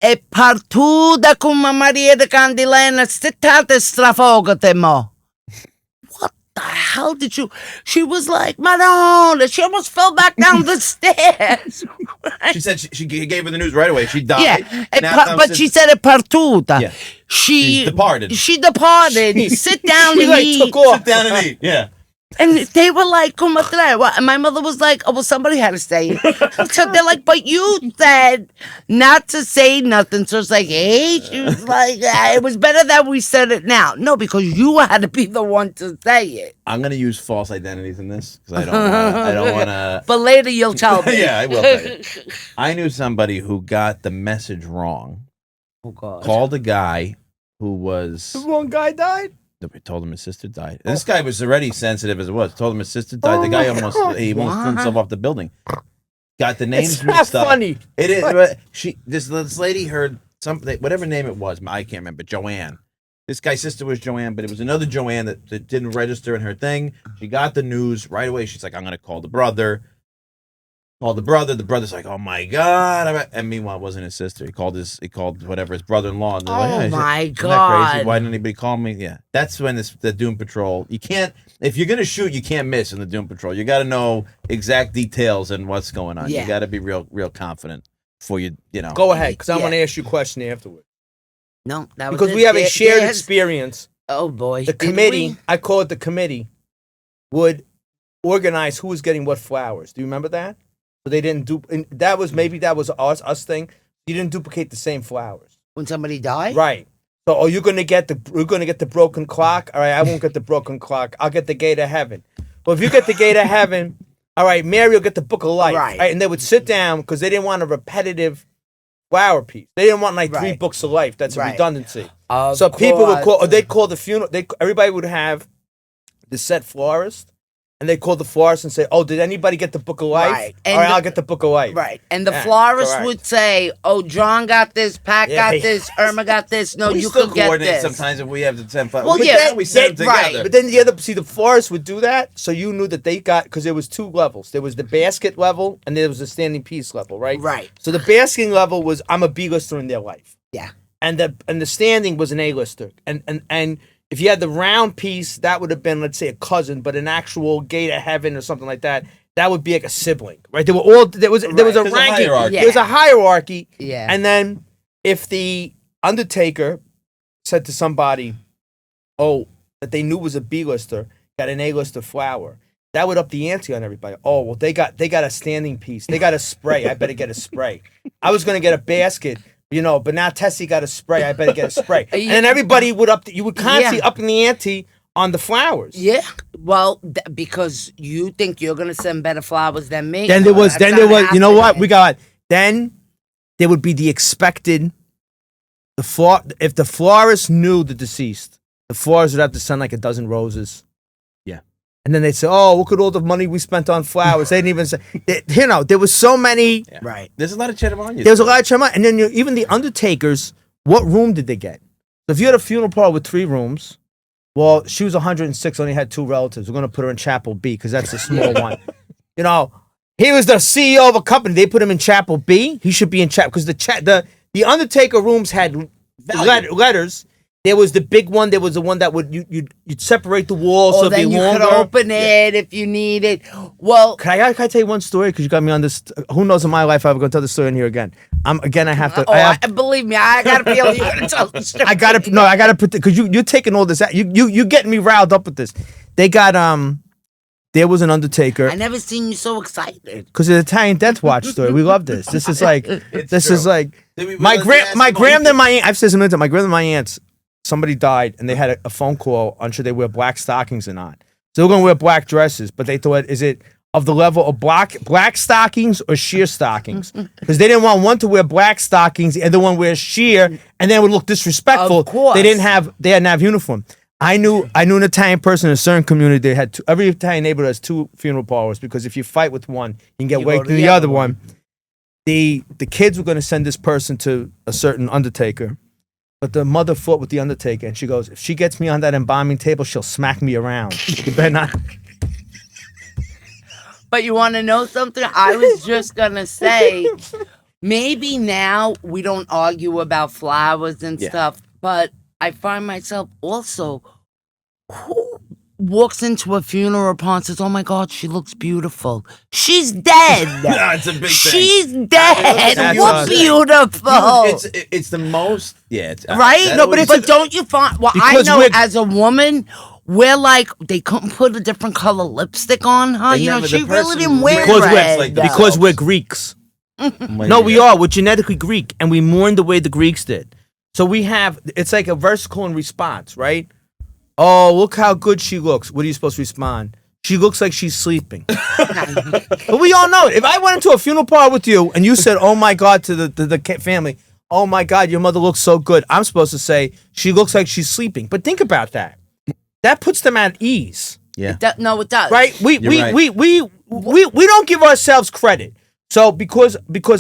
[SPEAKER 1] e partuda come Maria de Candilena, state strafogate mo. What the hell did you? She was like, Madonna. She almost fell back down the stairs. Right?
[SPEAKER 2] She said she gave her the news right away. She died.
[SPEAKER 1] Yeah,
[SPEAKER 2] Now
[SPEAKER 1] she said e partuta.
[SPEAKER 2] Yeah.
[SPEAKER 1] She's
[SPEAKER 2] departed.
[SPEAKER 1] She departed. Sit down
[SPEAKER 3] She
[SPEAKER 1] and
[SPEAKER 3] like
[SPEAKER 1] eat.
[SPEAKER 3] took off.
[SPEAKER 2] Sit down and eat. Yeah.
[SPEAKER 1] And they were like, "Come on, and my mother was like, oh, well, somebody had to say it. So they're like, but you said not to say nothing. So it's like, hey, she was like, it was better that we said it now. No, because you had to be the one to say it.
[SPEAKER 2] I'm going to use false identities in this because I don't want to.
[SPEAKER 1] But later you'll tell me.
[SPEAKER 2] Yeah, I will tell you. I knew somebody who got the message wrong.
[SPEAKER 1] Oh, God.
[SPEAKER 2] Called a guy who was.
[SPEAKER 3] The wrong guy died?
[SPEAKER 2] We told him his sister died. And this guy was already sensitive as it was. Told him his sister died. The guy almost threw himself off the building. Got the names
[SPEAKER 3] It's
[SPEAKER 2] mixed
[SPEAKER 3] not
[SPEAKER 2] up.
[SPEAKER 3] funny.
[SPEAKER 2] It is. This lady heard something, whatever name it was. I can't remember. Joanne. This guy's sister was Joanne, but it was another Joanne that didn't register in her thing. She got the news right away. She's like, I'm gonna call the brother. Called the brother. The brother's like, oh my god. And meanwhile, it wasn't his sister. He called his brother-in-law. And they're like,
[SPEAKER 1] Oh
[SPEAKER 2] "Hey,
[SPEAKER 1] my
[SPEAKER 2] isn't that
[SPEAKER 1] God.
[SPEAKER 2] crazy? Why didn't anybody call me?" Yeah, that's when the Doom Patrol. You can't, if you're gonna shoot, you can't miss in the Doom Patrol. You got to know exact details and what's going on.
[SPEAKER 1] Yeah.
[SPEAKER 2] You got to be real confident before you know.
[SPEAKER 3] Go ahead, because I
[SPEAKER 1] Yeah.
[SPEAKER 3] want to ask you a question afterward.
[SPEAKER 1] No, that was
[SPEAKER 3] Because
[SPEAKER 1] it.
[SPEAKER 3] we have a shared
[SPEAKER 1] There's-
[SPEAKER 3] experience.
[SPEAKER 1] Oh boy.
[SPEAKER 3] The
[SPEAKER 1] Did
[SPEAKER 3] committee,
[SPEAKER 1] we?
[SPEAKER 3] I call it the committee, would organize who was getting what flowers. Do you remember that? So they didn't do. And that was us thing. You didn't duplicate the same flowers,
[SPEAKER 1] When somebody died?
[SPEAKER 3] right? So, you're gonna get the broken clock. All right, I won't get the broken clock. I'll get the gate of heaven. But if you get the gate of heaven, all right, Mary will get the book of life.
[SPEAKER 1] Right.
[SPEAKER 3] And they would sit down because they didn't want a repetitive flower piece. They didn't want like 3
[SPEAKER 1] Right.
[SPEAKER 3] books of life. That's a
[SPEAKER 1] Right.
[SPEAKER 3] redundancy.
[SPEAKER 1] Of
[SPEAKER 3] So people would call, or
[SPEAKER 1] course.
[SPEAKER 3] they'd call the funeral. Everybody would have the set florist, and they call the florist and say, "Oh, did anybody get the book of life?
[SPEAKER 1] Right.
[SPEAKER 3] All
[SPEAKER 1] And
[SPEAKER 3] right,
[SPEAKER 1] the-
[SPEAKER 3] I'll get the book of life."
[SPEAKER 1] Right. And the
[SPEAKER 3] Yeah,
[SPEAKER 1] florist
[SPEAKER 3] correct.
[SPEAKER 1] would say, oh, John got this, Pat
[SPEAKER 3] Yeah.
[SPEAKER 1] got this, Irma got this. No,
[SPEAKER 2] we
[SPEAKER 1] you
[SPEAKER 2] still
[SPEAKER 1] could get
[SPEAKER 2] coordinate
[SPEAKER 1] this.
[SPEAKER 2] sometimes if we have the 10
[SPEAKER 1] Well,
[SPEAKER 2] we,
[SPEAKER 1] yeah,
[SPEAKER 2] we set them
[SPEAKER 1] right,
[SPEAKER 2] together.
[SPEAKER 3] But then the florist would do that, so you knew that they got, because there was 2 levels. There was the basket level, and there was the standing piece level, right?
[SPEAKER 1] Right.
[SPEAKER 3] So the basking level was, I'm a B-lister in their life.
[SPEAKER 1] Yeah.
[SPEAKER 3] And the standing was an A-lister. And if you had the round piece, that would have been, let's say, a cousin, but an actual gate of heaven or something like that, that would be like a sibling, right? There was a
[SPEAKER 2] There's a
[SPEAKER 3] ranking.
[SPEAKER 2] hierarchy.
[SPEAKER 3] There was a hierarchy.
[SPEAKER 1] Yeah.
[SPEAKER 3] And then if the undertaker said to somebody, oh, that they knew was a B-lister, got an A-lister flower, that would up the ante on everybody. Oh, well, they got a standing piece. They got a spray. I better get a spray. I was going to get a basket, but now Tessie got a spray. I better get a spray. And then everybody would you would constantly up in the ante on the flowers.
[SPEAKER 1] Yeah. Well, because you think you're going to send better flowers than me.
[SPEAKER 3] Then there was,
[SPEAKER 1] That's not
[SPEAKER 3] you know what?
[SPEAKER 1] happening.
[SPEAKER 3] Then there would be the expected, if the florist knew the deceased, the florist would have to send like a dozen roses.
[SPEAKER 2] Yeah.
[SPEAKER 3] And then they'd say, oh, look at all the money we spent on flowers. They didn't even say, there was so many.
[SPEAKER 2] Yeah.
[SPEAKER 1] Right.
[SPEAKER 2] There's a lot of Chetamonians.
[SPEAKER 3] There was a lot of charm. And then even the undertakers, what room did they get? So if you had a funeral parlor with 3 rooms, well, she was 106, only had 2 relatives. We're going to put her in Chapel B because that's the small one. He was the CEO of a company. They put him in Chapel B. He should be in Chapel because the undertaker rooms had letters. There was the big one. There was the one that you'd separate the walls so
[SPEAKER 1] Or
[SPEAKER 3] it'd be
[SPEAKER 1] then you
[SPEAKER 3] longer.
[SPEAKER 1] could open it if you need it. Well,
[SPEAKER 3] Can I tell you one story? Because you got me on this. Who knows in my life I'm going to tell the story in here again. I have to.
[SPEAKER 1] believe me, I got a feeling you're going to tell the story.
[SPEAKER 3] I gotta put because you're taking all this out. You getting me riled up with this. They got there was an undertaker
[SPEAKER 1] I never seen you so excited.
[SPEAKER 3] because the Italian Death Watch story. We love this. This is like
[SPEAKER 2] It's
[SPEAKER 3] is
[SPEAKER 2] true.
[SPEAKER 3] like
[SPEAKER 2] Did we
[SPEAKER 3] my
[SPEAKER 2] realize
[SPEAKER 3] my
[SPEAKER 2] the
[SPEAKER 3] grandmother, my aunt. I've said something to my grandmother, my aunts. Somebody died and they had a phone call on should they wear black stockings or not. So they're gonna wear black dresses, but they thought, is it of the level of black stockings or sheer stockings? Because they didn't want one to wear black stockings, the other one wears sheer, and then it would look disrespectful.
[SPEAKER 1] Of course.
[SPEAKER 3] They didn't have uniform. I knew an Italian person in a certain community. They had every Italian neighborhood has 2 funeral parlors because if you fight with one, you can get
[SPEAKER 1] You
[SPEAKER 3] way
[SPEAKER 1] go
[SPEAKER 3] to
[SPEAKER 1] to
[SPEAKER 3] the
[SPEAKER 1] the
[SPEAKER 3] other
[SPEAKER 1] other
[SPEAKER 3] one. The kids were going to send this person to a certain undertaker, but the mother fought with the undertaker, and she goes, "If she gets me on that embalming table, she'll smack me around. You better not."
[SPEAKER 1] But you want to know something? I was just going to say, maybe now we don't argue about flowers and stuff, but I find myself also, who walks into a funeral parlor and says, oh my God, she looks beautiful. She's dead.
[SPEAKER 2] No, it's a big thing.
[SPEAKER 1] She's dead.
[SPEAKER 3] That's
[SPEAKER 1] What
[SPEAKER 3] us.
[SPEAKER 1] beautiful.
[SPEAKER 2] It's the most. Yeah. It's,
[SPEAKER 1] Right?
[SPEAKER 2] that
[SPEAKER 3] No, but
[SPEAKER 2] always-
[SPEAKER 1] But don't you find, well, I
[SPEAKER 3] Because
[SPEAKER 1] know
[SPEAKER 3] we're-
[SPEAKER 1] as a woman, we're like, they couldn't put a different color lipstick on her.
[SPEAKER 2] They never- the
[SPEAKER 1] She really
[SPEAKER 2] person
[SPEAKER 1] didn't wear
[SPEAKER 3] because
[SPEAKER 1] red.
[SPEAKER 2] like
[SPEAKER 1] though.
[SPEAKER 3] because we're Greeks. No, we are. We're genetically Greek, and we mourn the way the Greeks did. So we have, it's like a vertical in response, right? Oh, look how good she looks. What are you supposed to respond? She looks like she's sleeping. But we all know it. If I went into a funeral parlor with you and you said, oh my God, to the family, oh my God, your mother looks so good, I'm supposed to say, she looks like she's sleeping. But think about that. that puts them at ease.
[SPEAKER 2] Yeah.
[SPEAKER 1] No, it does.
[SPEAKER 3] Right? We don't give ourselves credit. So because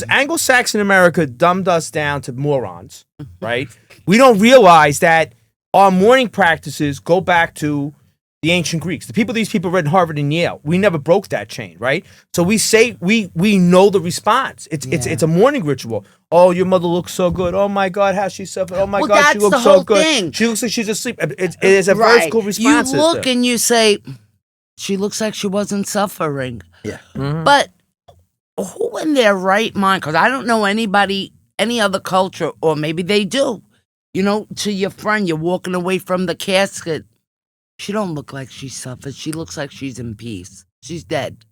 [SPEAKER 3] Anglo-Saxon America dumbed us down to morons, right? We don't realize that our mourning practices go back to the ancient Greeks. These people read in Harvard and Yale. We never broke that chain, right? So we say we know the response. It's a mourning ritual. Oh, your mother looks so good. Oh my God, how she suffered. Oh my God, she looks so good.
[SPEAKER 1] Thing.
[SPEAKER 3] She looks like she's asleep. It is a vertical response.
[SPEAKER 1] You look and you say, she looks like she wasn't suffering.
[SPEAKER 2] Yeah.
[SPEAKER 3] Mm-hmm.
[SPEAKER 1] But who in their right mind? Because I don't know anybody, any other culture, or maybe they do. You know, to your friend, you're walking away from the casket. She don't look like she suffered. She looks like she's in peace. She's dead.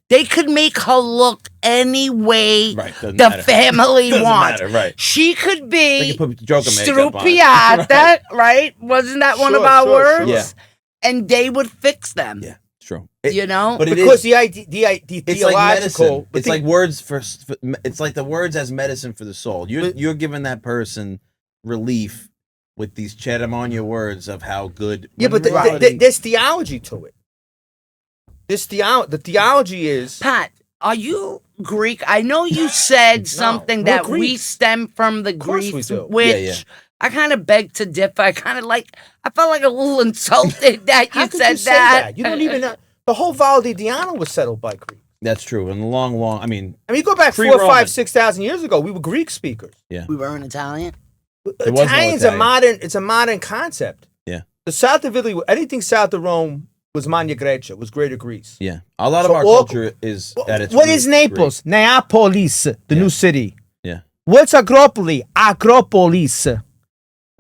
[SPEAKER 1] They could make her look any way the family wants.
[SPEAKER 2] Right.
[SPEAKER 1] She could be
[SPEAKER 2] strupiata,
[SPEAKER 1] right? Wasn't that one of our words?
[SPEAKER 2] Yeah.
[SPEAKER 1] And they would fix them.
[SPEAKER 2] Yeah, it's true.
[SPEAKER 1] You know,
[SPEAKER 2] but
[SPEAKER 3] because the
[SPEAKER 2] it's
[SPEAKER 3] theological,
[SPEAKER 2] like medicine. It's like words it's like the words as medicine for the soul. You're giving that person relief with these Chetamania words of how good.
[SPEAKER 3] Yeah, but there's theology to it. The theology is...
[SPEAKER 1] Pat, are you Greek? I know you said something that we stem from the Greeks, which I kind of beg to differ. I felt like a little insulted that you said that.
[SPEAKER 3] You don't even know. The whole Val di Diana was settled by Greek.
[SPEAKER 2] That's true. In the long, I mean,
[SPEAKER 3] you go back 4,000, 5,000, 6,000 years ago, we were Greek speakers.
[SPEAKER 2] Yeah.
[SPEAKER 1] We were in Italian.
[SPEAKER 3] Italian's a modern concept.
[SPEAKER 2] Yeah.
[SPEAKER 3] The south of Italy, anything south of Rome was Magna Grecia, was Greater Greece.
[SPEAKER 2] Yeah. A lot of our culture is at its
[SPEAKER 3] What is Naples?
[SPEAKER 2] Greek.
[SPEAKER 3] Neapolis, the new city.
[SPEAKER 2] Yeah.
[SPEAKER 3] What's Agropoli? Acropolis.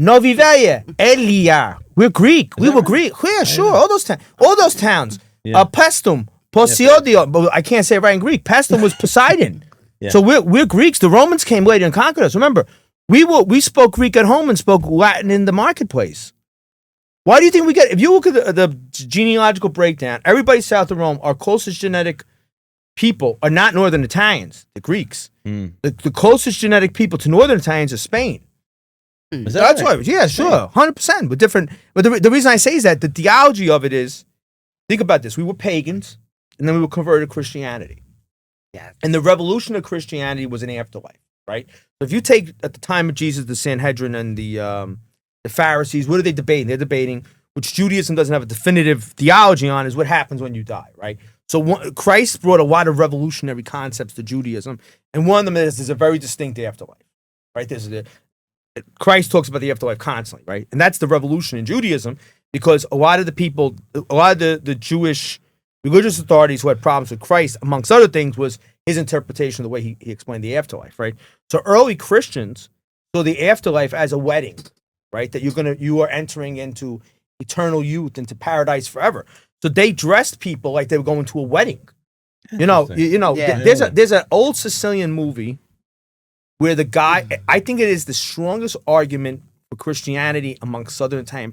[SPEAKER 3] Novi Veje, Elia. We're Greek. We were Greek. Yeah, sure. All those towns.
[SPEAKER 2] Yeah.
[SPEAKER 3] Pestum, Posiodio. But I can't say it right in Greek. Pestum was Poseidon.
[SPEAKER 2] Yeah.
[SPEAKER 3] So we're Greeks. The Romans came later and conquered us. Remember, we spoke Greek at home and spoke Latin in the marketplace. Why do you think if you look at the genealogical breakdown, everybody south of Rome, our closest genetic people are not Northern Italians, the Greeks. The closest genetic people to Northern Italians is Spain. That's why, yeah, sure, 100%. But different. But the reason I say is that the theology of it is, think about this: we were pagans, and then we were converted to Christianity.
[SPEAKER 1] Yeah.
[SPEAKER 3] And the revolution of Christianity was an afterlife, right? So if you take at the time of Jesus, the Sanhedrin and the Pharisees, what are they debating? They're debating, which Judaism doesn't have a definitive theology on, is what happens when you die, right? So Christ brought a lot of revolutionary concepts to Judaism, and one of them is there's a very distinct afterlife, right? Christ talks about the afterlife constantly, right? And that's the revolution in Judaism, because a lot of the Jewish religious authorities who had problems with Christ, amongst other things, was his interpretation of the way he explained the afterlife, right? So early Christians saw the afterlife as a wedding, right? That you are entering into eternal youth, into paradise forever. So they dressed people like they were going to a wedding. There's an old Sicilian movie where the guy, I think it is the strongest argument for Christianity amongst Southern Italian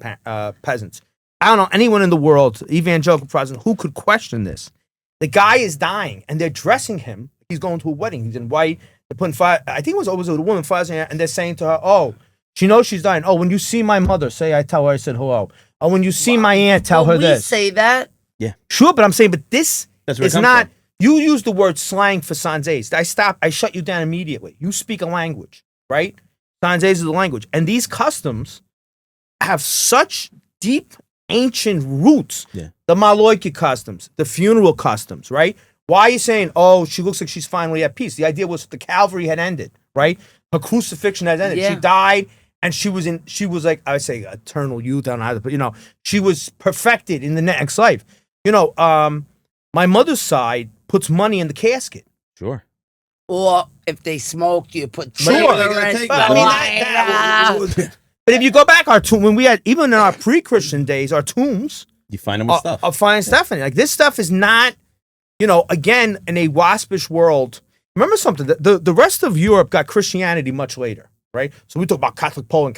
[SPEAKER 3] peasants. I don't know anyone in the world, evangelical Protestant, who could question this. The guy is dying, and they're dressing him. He's going to a wedding. He's in white. They're putting fire. I think it was always a woman fires in her, and they're saying to her, "Oh, she knows she's dying. Oh, when you see my mother, I tell her I said hello. Oh, when you see my aunt, tell her this."
[SPEAKER 1] We say that.
[SPEAKER 2] Yeah.
[SPEAKER 3] Sure, but I'm saying, this is not.
[SPEAKER 2] From.
[SPEAKER 3] You use the word slang for Sanzés. I shut you down immediately. You speak a language, right? Sanzés is the language. And these customs have such deep, ancient roots.
[SPEAKER 2] Yeah.
[SPEAKER 3] The Malocchio customs, the funeral customs, right? Why are you saying, oh, she looks like she's finally at peace? The idea was the Calvary had ended, right? Her crucifixion had ended.
[SPEAKER 1] Yeah.
[SPEAKER 3] She died, and she was like, I would say eternal youth, I don't know how to, but she was perfected in the next life. My mother's side puts money in the casket.
[SPEAKER 2] Sure.
[SPEAKER 1] Or if they smoke, you put
[SPEAKER 3] Sure. But if you go back, our tomb, when we had, even in our pre-Christian days, our tombs,
[SPEAKER 2] you find them with stuff.
[SPEAKER 3] Are fine stuff in it. Like, this stuff is not, again, in a waspish world. Remember something, the rest of Europe got Christianity much later, right? So we talk about Catholic Poland.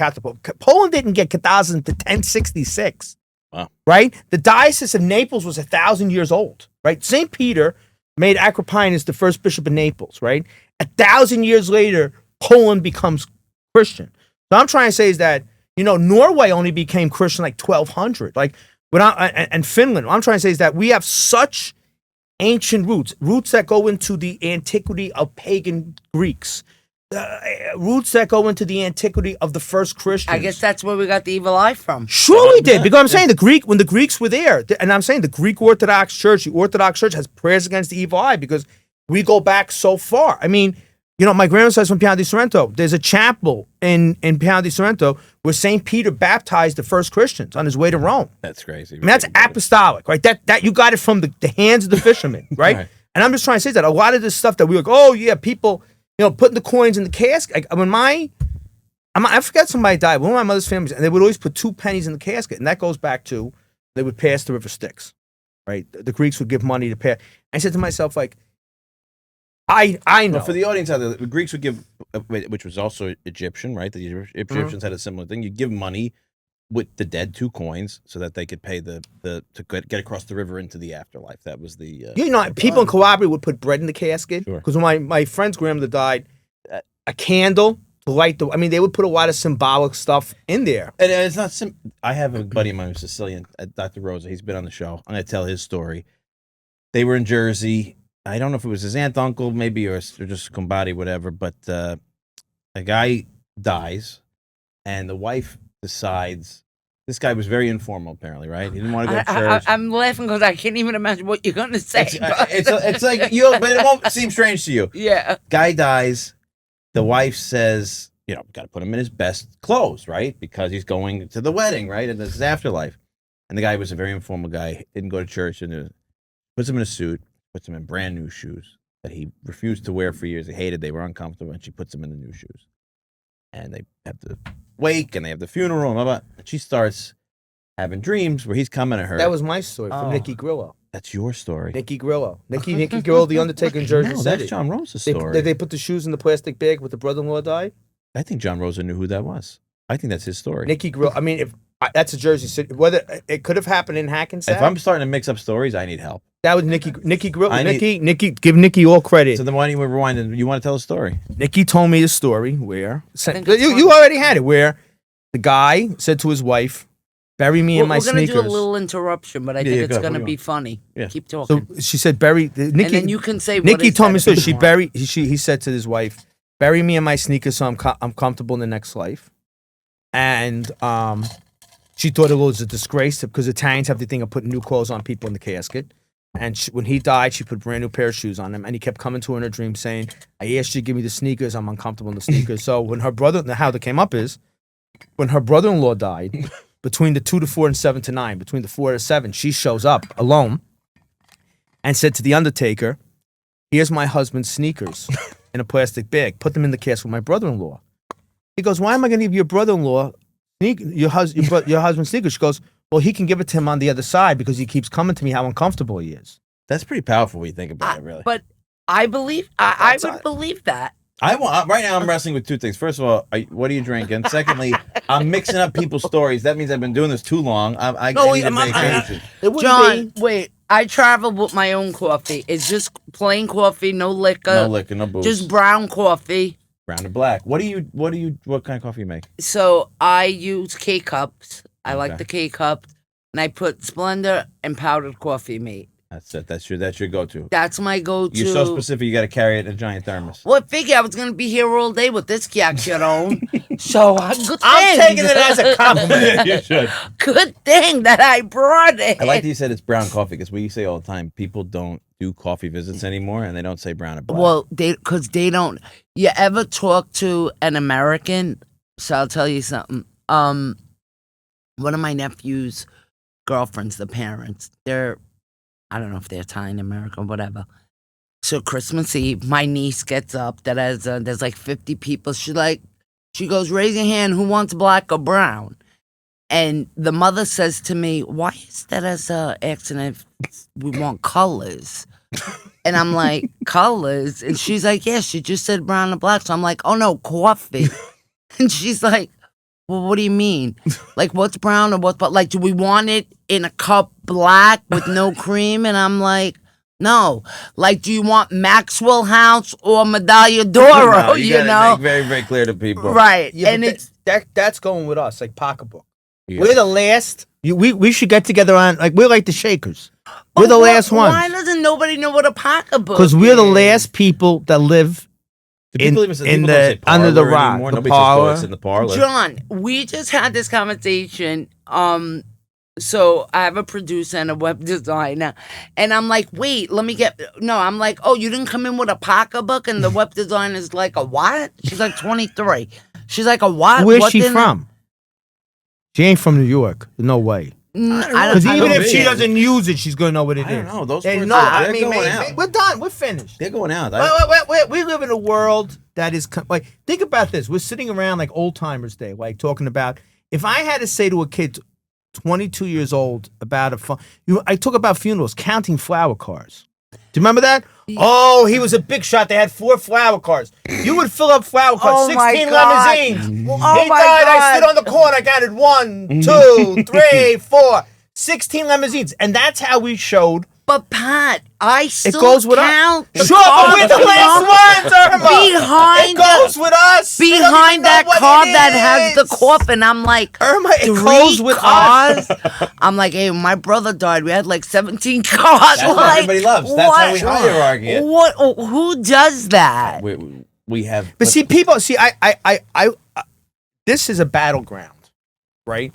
[SPEAKER 3] Poland didn't get Catholicism until 1066.
[SPEAKER 2] Wow.
[SPEAKER 3] Right? The Diocese of Naples was 1,000 years old, right? St. Peter made Agrippinus the first bishop of Naples, right? 1,000 years later, Poland becomes Christian. So I'm trying to say is that Norway only became Christian like 1200. Like, and Finland. What I'm trying to say is that we have such ancient roots that go into the antiquity of pagan Greeks, roots that go into the antiquity of the first Christians.
[SPEAKER 1] I guess that's where we got the evil eye from.
[SPEAKER 3] Sure we did, because I'm saying when the Greeks were there, and I'm saying the Greek Orthodox Church, has prayers against the evil eye because we go back so far. I mean, my grandma's from Piano di Sorrento. There's a chapel in Piano di Sorrento where St. Peter baptized the first Christians on his way to Rome.
[SPEAKER 2] That's crazy.
[SPEAKER 3] I mean, that's apostolic, right? That you got it from the hands of the fishermen, right? Right. And I'm just trying to say that a lot of this stuff that we were like, oh yeah, people, putting the coins in the casket. I forgot somebody died. One of my mother's families, and they would always put 2 pennies in the casket, and that goes back to they would pass the river Styx, right? The Greeks would give money to pass. I said to myself, like, I know.
[SPEAKER 2] Well, for the audience out there, the Greeks would give, which was also Egyptian, right? The Egyptians had a similar thing. You'd give money with the dead, 2 coins, so that they could pay to get across the river into the afterlife. That was the
[SPEAKER 3] people in Calabria would put bread in the casket because when my friend's grandmother died, a candle to light they would put a lot of symbolic stuff in there.
[SPEAKER 2] And it's not I have a buddy of mine who's Sicilian, Dr. Rosa. He's been on the show. I'm going to tell his story. They were in Jersey. I don't know if it was his aunt, uncle, maybe, or just Kumbadi, whatever. But a guy dies, and the wife decides. This guy was very informal, apparently, right? He didn't want to go to church.
[SPEAKER 1] I'm laughing because I can't even imagine what you're going to say.
[SPEAKER 2] It's like but it won't seem strange to you.
[SPEAKER 1] Yeah.
[SPEAKER 2] Guy dies. The wife says, got to put him in his best clothes, right? Because he's going to the wedding, right? And this is afterlife. And the guy was a very informal guy. Didn't go to church, and puts him in a suit. Puts him in brand new shoes that he refused to wear for years. He hated. They were uncomfortable, and she puts him in the new shoes. And they have the wake, and they have the funeral, and blah, blah. And she starts having dreams where he's coming to her.
[SPEAKER 3] That was my story from Nikki Grillo.
[SPEAKER 2] That's your story.
[SPEAKER 3] Nikki Grillo. Nikki Grillo, the Undertaker in Jersey City.
[SPEAKER 2] That's John Rosa's story.
[SPEAKER 3] They put the shoes in the plastic bag with the brother-in-law died.
[SPEAKER 2] I think John Rosa knew who that was. I think that's his story.
[SPEAKER 3] Nikki Grillo. I mean, that's a Jersey City. Whether it could have happened in Hackensack.
[SPEAKER 2] If I'm starting to mix up stories, I need help.
[SPEAKER 3] That was Nikki Grillo. Nikki, give Nikki all credit.
[SPEAKER 2] So then why don't you rewind and you want to tell a story?
[SPEAKER 3] Nikki told me the story where you already had it, where the guy said to his wife, "Bury me in my sneakers."
[SPEAKER 1] We're gonna do a little interruption, but I think it's gonna be funny.
[SPEAKER 3] Yeah.
[SPEAKER 1] Keep talking.
[SPEAKER 3] So she said, "Bury Nikki." And
[SPEAKER 1] then you can say.
[SPEAKER 3] Nikki told me so. He said to his wife, "Bury me in my sneakers, so I'm comfortable in the next life." And she thought it was a disgrace because Italians have the thing of putting new clothes on people in the casket. And when he died, she put a brand new pair of shoes on him. And he kept coming to her in her dream saying, "I asked you to give me the sneakers. I'm uncomfortable in the sneakers." So when how that came up is, when her brother-in-law died, between the 2 to 4 and 7 to 9, between the 4 to 7, she shows up alone and said to the Undertaker, "Here's my husband's sneakers in a plastic bag. Put them in the casket with my brother-in-law." He goes, "Why am I going to give your brother-in-law your husband's sneakers?" She goes, "Well, he can give it to him on the other side because he keeps coming to me how uncomfortable he is."
[SPEAKER 2] That's pretty powerful when you think about it, really.
[SPEAKER 1] But I believe I would believe that.
[SPEAKER 2] Right now I'm wrestling with 2 things. First of all, what are you drinking? Secondly, I'm mixing up people's stories. That means I've been doing this too long. I need a vacation.
[SPEAKER 1] John, wait. I travel with my own coffee. It's just plain coffee, no liquor.
[SPEAKER 2] No liquor, no booze.
[SPEAKER 1] Just brown coffee.
[SPEAKER 2] Brown and black. What kind of coffee you make?
[SPEAKER 1] So I use K-cups. I like the K-cup. And I put Splendor and powdered coffee mate.
[SPEAKER 2] That's it. That's your go-to.
[SPEAKER 1] That's my go-to.
[SPEAKER 2] You're so specific. You got to carry it in a giant thermos.
[SPEAKER 1] Well, I figure I was gonna be here all day with this yakcharon. So good
[SPEAKER 3] I'm taking it as a compliment.
[SPEAKER 2] You should.
[SPEAKER 1] Good thing that I brought it.
[SPEAKER 2] I like that you said it's brown coffee because we say all the time people don't do coffee visits anymore and they don't say brown or black.
[SPEAKER 1] Well, because they don't. You ever talk to an American? So I'll tell you something. One of my nephew's girlfriends, the parents, I don't know if they're Italian American, whatever. So Christmas Eve, my niece gets up. There's like 50 people. She goes, "Raise your hand. Who wants black or brown?" And the mother says to me, "Why is that as a accident if we want colors?" And I'm like, "Colors?" And she's like, "Yeah, she just said brown and black." So I'm like, "Oh no, coffee." And she's like, "Well, what do you mean? Like, what's brown or what's black? Like, do we want it in a cup black with no cream?" And I'm like, "No. Like, do you want Maxwell House or Medaglia d'Oro?"
[SPEAKER 2] You know, make very, very clear to people.
[SPEAKER 1] Right.
[SPEAKER 3] Yeah,
[SPEAKER 1] and
[SPEAKER 3] that's going with us, like pocketbook.
[SPEAKER 2] Yeah.
[SPEAKER 3] We're the last. We should get together on we're like the Shakers. We're the last ones.
[SPEAKER 1] Why doesn't nobody know what a pocketbook?
[SPEAKER 3] Because we're the
[SPEAKER 1] is?
[SPEAKER 3] last people that live
[SPEAKER 2] People even
[SPEAKER 3] in
[SPEAKER 2] people
[SPEAKER 3] the-
[SPEAKER 2] don't say
[SPEAKER 3] under the
[SPEAKER 2] parlor
[SPEAKER 3] rock,
[SPEAKER 2] anymore.
[SPEAKER 3] the
[SPEAKER 2] Nobody says
[SPEAKER 3] parlor.
[SPEAKER 2] go sit in the parlor.
[SPEAKER 1] John, we just had this conversation. So I have a producer and a web designer, and I'm like, wait, I'm like, oh, you didn't come in with a pocketbook, and the web designer's like, a what? She's like 23. She's like, a what?
[SPEAKER 3] Where's
[SPEAKER 1] What
[SPEAKER 3] she
[SPEAKER 1] didn't-
[SPEAKER 3] from? She ain't from New York. No way. Because
[SPEAKER 1] I
[SPEAKER 3] even
[SPEAKER 1] don't
[SPEAKER 3] if she
[SPEAKER 1] think-
[SPEAKER 3] doesn't use it, she's gonna know what it is.
[SPEAKER 2] I don't know. Those
[SPEAKER 3] They
[SPEAKER 2] words
[SPEAKER 3] know.
[SPEAKER 2] are-
[SPEAKER 3] I
[SPEAKER 2] they're
[SPEAKER 3] mean,
[SPEAKER 2] going
[SPEAKER 3] man,
[SPEAKER 2] out.
[SPEAKER 3] we're done. We're finished.
[SPEAKER 2] They're going out.
[SPEAKER 3] We live in a world that is like, think about this. We're sitting around like old timers day, like talking about, if I had to say to a kid 22 years old about I talk about funerals, counting flower cars. Do you remember that? Oh, he was a big shot. They had 4 flower cars. You would fill up flower cars,
[SPEAKER 1] Oh my
[SPEAKER 3] 16
[SPEAKER 1] God.
[SPEAKER 3] limousines.
[SPEAKER 1] Oh
[SPEAKER 3] He
[SPEAKER 1] my
[SPEAKER 3] died. I
[SPEAKER 1] God.
[SPEAKER 3] stood on the corner. I counted 1, 2, 3, 4, 16 limousines. And that's how we showed.
[SPEAKER 1] But Pat, I still
[SPEAKER 3] goes with us.
[SPEAKER 1] count. the
[SPEAKER 3] Sure, but we're the
[SPEAKER 1] cars
[SPEAKER 3] last ones, Irma.
[SPEAKER 1] Behind
[SPEAKER 3] It goes with us. They don't even
[SPEAKER 1] behind
[SPEAKER 3] know
[SPEAKER 1] that
[SPEAKER 3] what
[SPEAKER 1] car
[SPEAKER 3] it
[SPEAKER 1] that has the
[SPEAKER 3] is.
[SPEAKER 1] coffin. I'm like,
[SPEAKER 3] Irma, it
[SPEAKER 1] 3
[SPEAKER 3] goes with
[SPEAKER 1] cars.
[SPEAKER 3] us.
[SPEAKER 1] I'm like, hey, my brother died. We had like 17 cars.
[SPEAKER 2] That's what
[SPEAKER 1] like,
[SPEAKER 2] everybody loves. That's how we hierarchy it.
[SPEAKER 1] What? Who does that?
[SPEAKER 2] We have.
[SPEAKER 3] But see, people, I this is a battleground, right?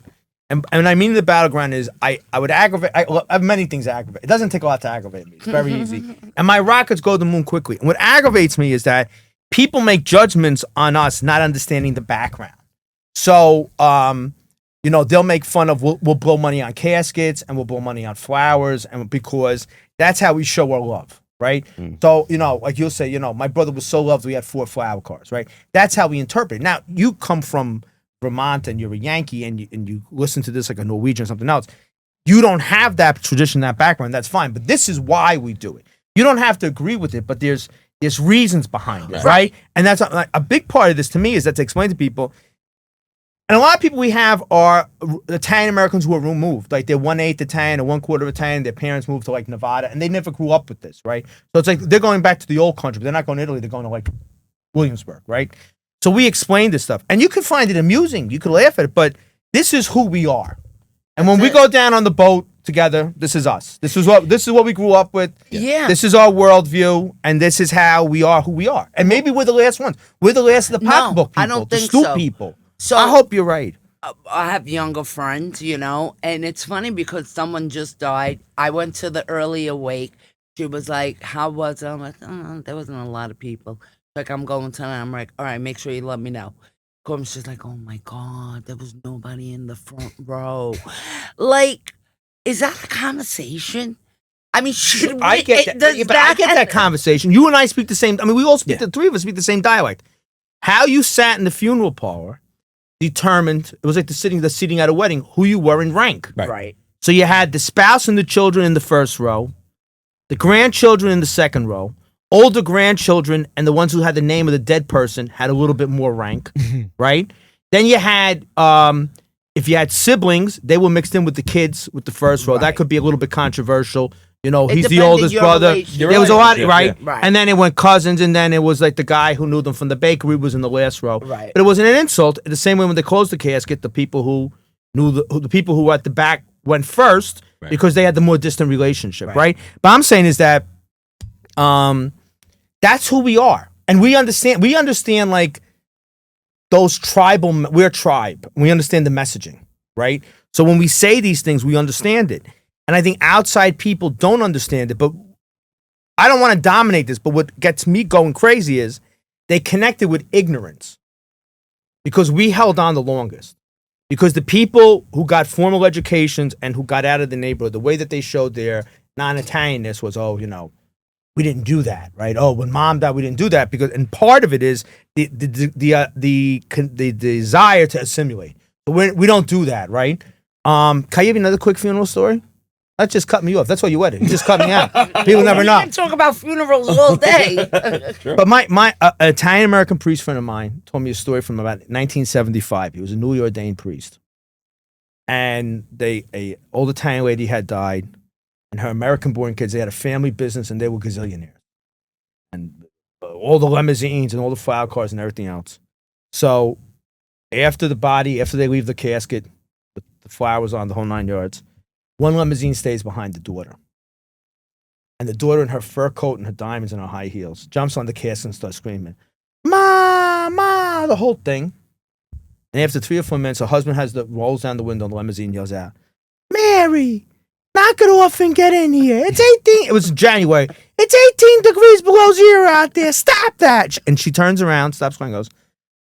[SPEAKER 3] And I mean the battleground is I would aggravate. I have many things to aggravate. It doesn't take a lot to aggravate me. It's very easy. And my rockets go to the moon quickly. And what aggravates me is that people make judgments on us not understanding the background. So, they'll make fun of we'll blow money on caskets and we'll blow money on flowers, and because that's how we show our love. Right. So, like you'll say, my brother was so loved we had 4 flower cars. Right. That's how we interpret it. Now, you come from Vermont and you're a Yankee and you listen to this like a Norwegian or something else. You don't have that tradition, that background. That's fine. But this is why we do it. You don't have to agree with it, but there's reasons behind it. Right. And that's a big part of this to me is that to explain to people. And a lot of people we have are Italian Americans who are removed. Like they're 1/8 Italian or 1/4 Italian. Their parents moved to like Nevada and they never grew up with this, right? So it's like they're going back to the old country, but they're not going to Italy. They're going to like Williamsburg, right? So we explain this stuff. And you can find it amusing. You can laugh at it, but this is who we are. And when we go down on the boat together, this is us. This is what we grew up with.
[SPEAKER 1] Yeah.
[SPEAKER 3] This is our worldview, and this is how we are who we are. And maybe we're the last ones. We're the last of the pocketbook people.
[SPEAKER 1] I don't
[SPEAKER 3] the
[SPEAKER 1] think
[SPEAKER 3] stoop
[SPEAKER 1] so.
[SPEAKER 3] people.
[SPEAKER 1] So
[SPEAKER 3] I hope you're right.
[SPEAKER 1] I have younger friends, and it's funny because someone just died. I went to the earlier wake. She was like, how was it? I'm like, oh, there wasn't a lot of people. Like, I'm going tonight. I'm like, all right, make sure you let me know. She's like, oh my God, there was nobody in the front row. Like, is that a conversation? I mean, should
[SPEAKER 3] I get that. But I get that conversation. You and I speak the same. I mean, we all speak. The 3 of us speak the same dialect. How you sat in the funeral parlor determined. It was like the sitting at a wedding. Who you were in rank.
[SPEAKER 1] Right.
[SPEAKER 3] So you had the spouse and the children in the first row, the grandchildren in the second row, older grandchildren, and the ones who had the name of the dead person had a little bit more rank, right? Then you had, if you had siblings, they were mixed in with the kids with the first row.
[SPEAKER 1] Right.
[SPEAKER 3] That could be a little bit controversial. He's the
[SPEAKER 1] depended
[SPEAKER 3] oldest
[SPEAKER 1] your
[SPEAKER 3] brother.
[SPEAKER 1] relationship.
[SPEAKER 3] There was a lot,
[SPEAKER 2] Relationship,
[SPEAKER 3] right?
[SPEAKER 1] yeah. Right.
[SPEAKER 3] And then it went cousins, and then it was like the guy who knew them from the bakery was in the last row.
[SPEAKER 1] Right.
[SPEAKER 3] But it wasn't an insult. The same way when they closed the casket, the people who knew the people who were at the back went first because they had the more distant relationship, right? But I'm saying is that that's who we are. And we understand like those tribal, we're a tribe. We understand the messaging, right? So when we say these things, we understand it. And I think outside people don't understand it, but I don't want to dominate this, but what gets me going crazy is they connected with ignorance because we held on the longest. Because the people who got formal educations and who got out of the neighborhood, the way that they showed their non-Italianness was, we didn't do that, right? Oh, when mom died, we didn't do that and part of it is the desire to assimilate. But we don't do that, right? Can I give you another quick funeral story? That just cut me off. That's why you wedding. You just cut me out. People never know.
[SPEAKER 1] We can talk about funerals all day.
[SPEAKER 3] But my Italian American priest friend of mine told me a story from about 1975. He was a newly ordained priest, and a old Italian lady had died, and her American-born kids. They had a family business, and they were gazillionaires, and all the limousines and all the flower cars and everything else. So, after they leave the casket, the flowers on the whole 9 yards, one limousine stays behind the daughter. And the daughter in her fur coat and her diamonds and her high heels jumps on the casket and starts screaming, "Ma, Ma," the whole thing. And after 3 or 4 minutes, her husband rolls down the window and the limousine yells out, "Mary, knock it off and get in here. It's 18. It was January. It's 18 degrees below zero out there. Stop that." And she turns around, stops crying, goes,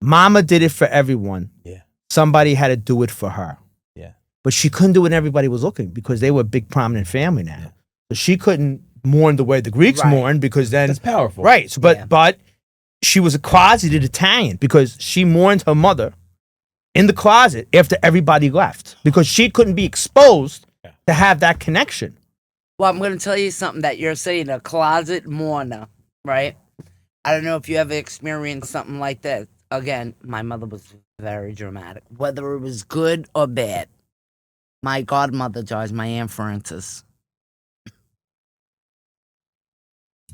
[SPEAKER 3] "Mama did it for everyone.
[SPEAKER 2] Yeah.
[SPEAKER 3] Somebody had to do it for her."
[SPEAKER 2] Yeah.
[SPEAKER 3] But she couldn't do it when everybody was looking because they were a big prominent family now.
[SPEAKER 2] Yeah.
[SPEAKER 3] So she couldn't mourn the way the Greeks mourn because then
[SPEAKER 2] That's powerful.
[SPEAKER 3] right. So but she was a closeted Italian because she mourned her mother in the closet after everybody left because she couldn't be exposed to have that connection.
[SPEAKER 1] Well, I'm going to tell you something that you're saying, a closet mourner, right? I don't know if you ever experienced something like that. Again, my mother was very dramatic, whether it was good or bad. My godmother dies, my Aunt Frances.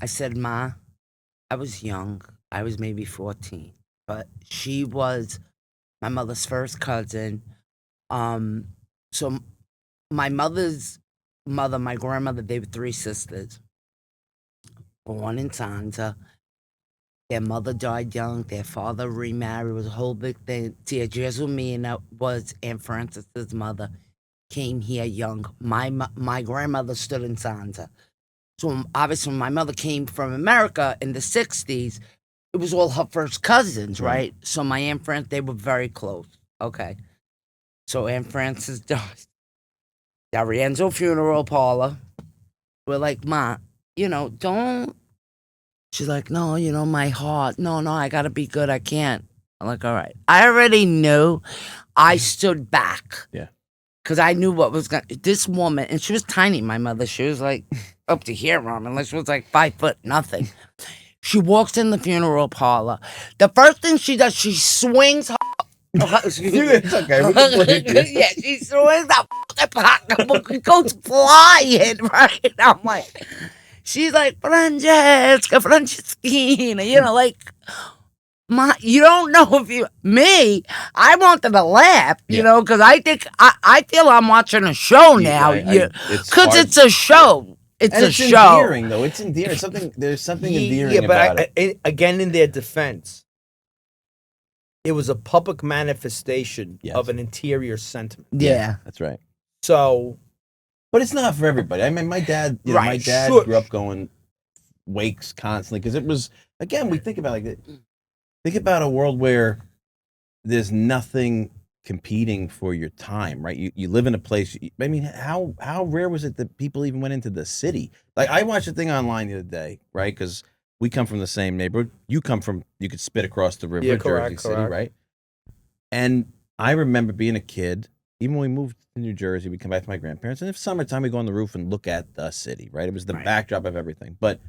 [SPEAKER 1] I said, "Ma, I was young. I was maybe 14, but she was my mother's first cousin. So my mother's mother, my grandmother, they were 3 sisters, born in Sanza. Their mother died young. Their father remarried. It was a whole big thing. Tia Jesumina was Aunt Frances's mother. Came here young. My grandmother stood in Sanza. So obviously, when my mother came from America in the 60s, it was all her first cousins, right? So my Aunt Frances, they were very close. Okay. So Aunt Frances dies. The Rienzo funeral parlor. We're like, "Ma, don't." She's like, "No, my heart. No, I got to be good. I can't." I'm like, "All right." I already knew. I stood back.
[SPEAKER 2] Yeah.
[SPEAKER 1] Because I knew what was going to... This woman, and she was tiny, my mother. She was like up to here, unless she was like 5 foot, nothing. She walks in the funeral parlor. The first thing she does, she swings her...
[SPEAKER 2] It's okay. We can play it.
[SPEAKER 1] Yeah, she swings that pocketbook, goes flying, right? I'm like... She's like, Franceschina, like... you don't know if you... Me, I wanted to laugh, because I think... I feel I'm watching a show now. Because it's a show. It's a show.
[SPEAKER 2] Endearing, though. It's endearing. There's something endearing about it.
[SPEAKER 3] Again, in their defense, it was a public manifestation of an interior sentiment.
[SPEAKER 1] Yeah.
[SPEAKER 2] That's right.
[SPEAKER 3] So...
[SPEAKER 2] But it's not for everybody. I mean, my dad, my dad grew up going wakes constantly because it was, again, we think about think about a world where there's nothing competing for your time, right? You live in a place. I mean, how rare was it that people even went into the city? Like I watched a thing online the other day, right? Because we come from the same neighborhood. You could spit across the river, Jersey City, right? And I remember being a kid, even when we moved to New Jersey, we'd come back to my grandparents, and if summertime, we'd go on the roof and look at the city, right? It was the backdrop of everything. But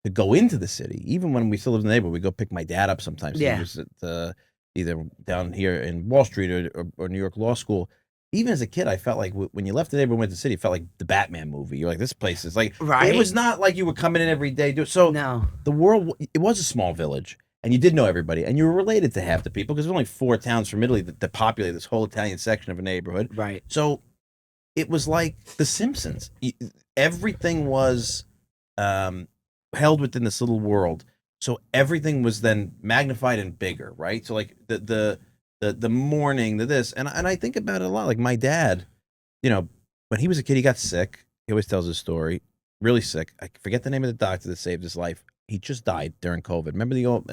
[SPEAKER 2] to go into the city, even when we still lived in the neighborhood, we'd go pick my dad up sometimes.
[SPEAKER 1] Yeah.
[SPEAKER 2] He was at, either down here in Wall Street or New York Law School. Even as a kid, I felt like when you left the neighborhood and went to the city, it felt like the Batman movie. You're like, this place is like,
[SPEAKER 1] right.
[SPEAKER 2] It was not like you were coming in every day. So
[SPEAKER 1] no.
[SPEAKER 2] The world, it was a small village. And you did know everybody, and you were related to half the people because there's only 4 towns from Italy that populate this whole Italian section of a neighborhood.
[SPEAKER 1] Right.
[SPEAKER 2] So it was like The Simpsons. Everything was held within this little world. So everything was then magnified and bigger, right? So like the mourning, this, and I think about it a lot. Like my dad, when he was a kid, he got sick. He always tells his story. Really sick. I forget the name of the doctor that saved his life. He just died during COVID. Remember the old?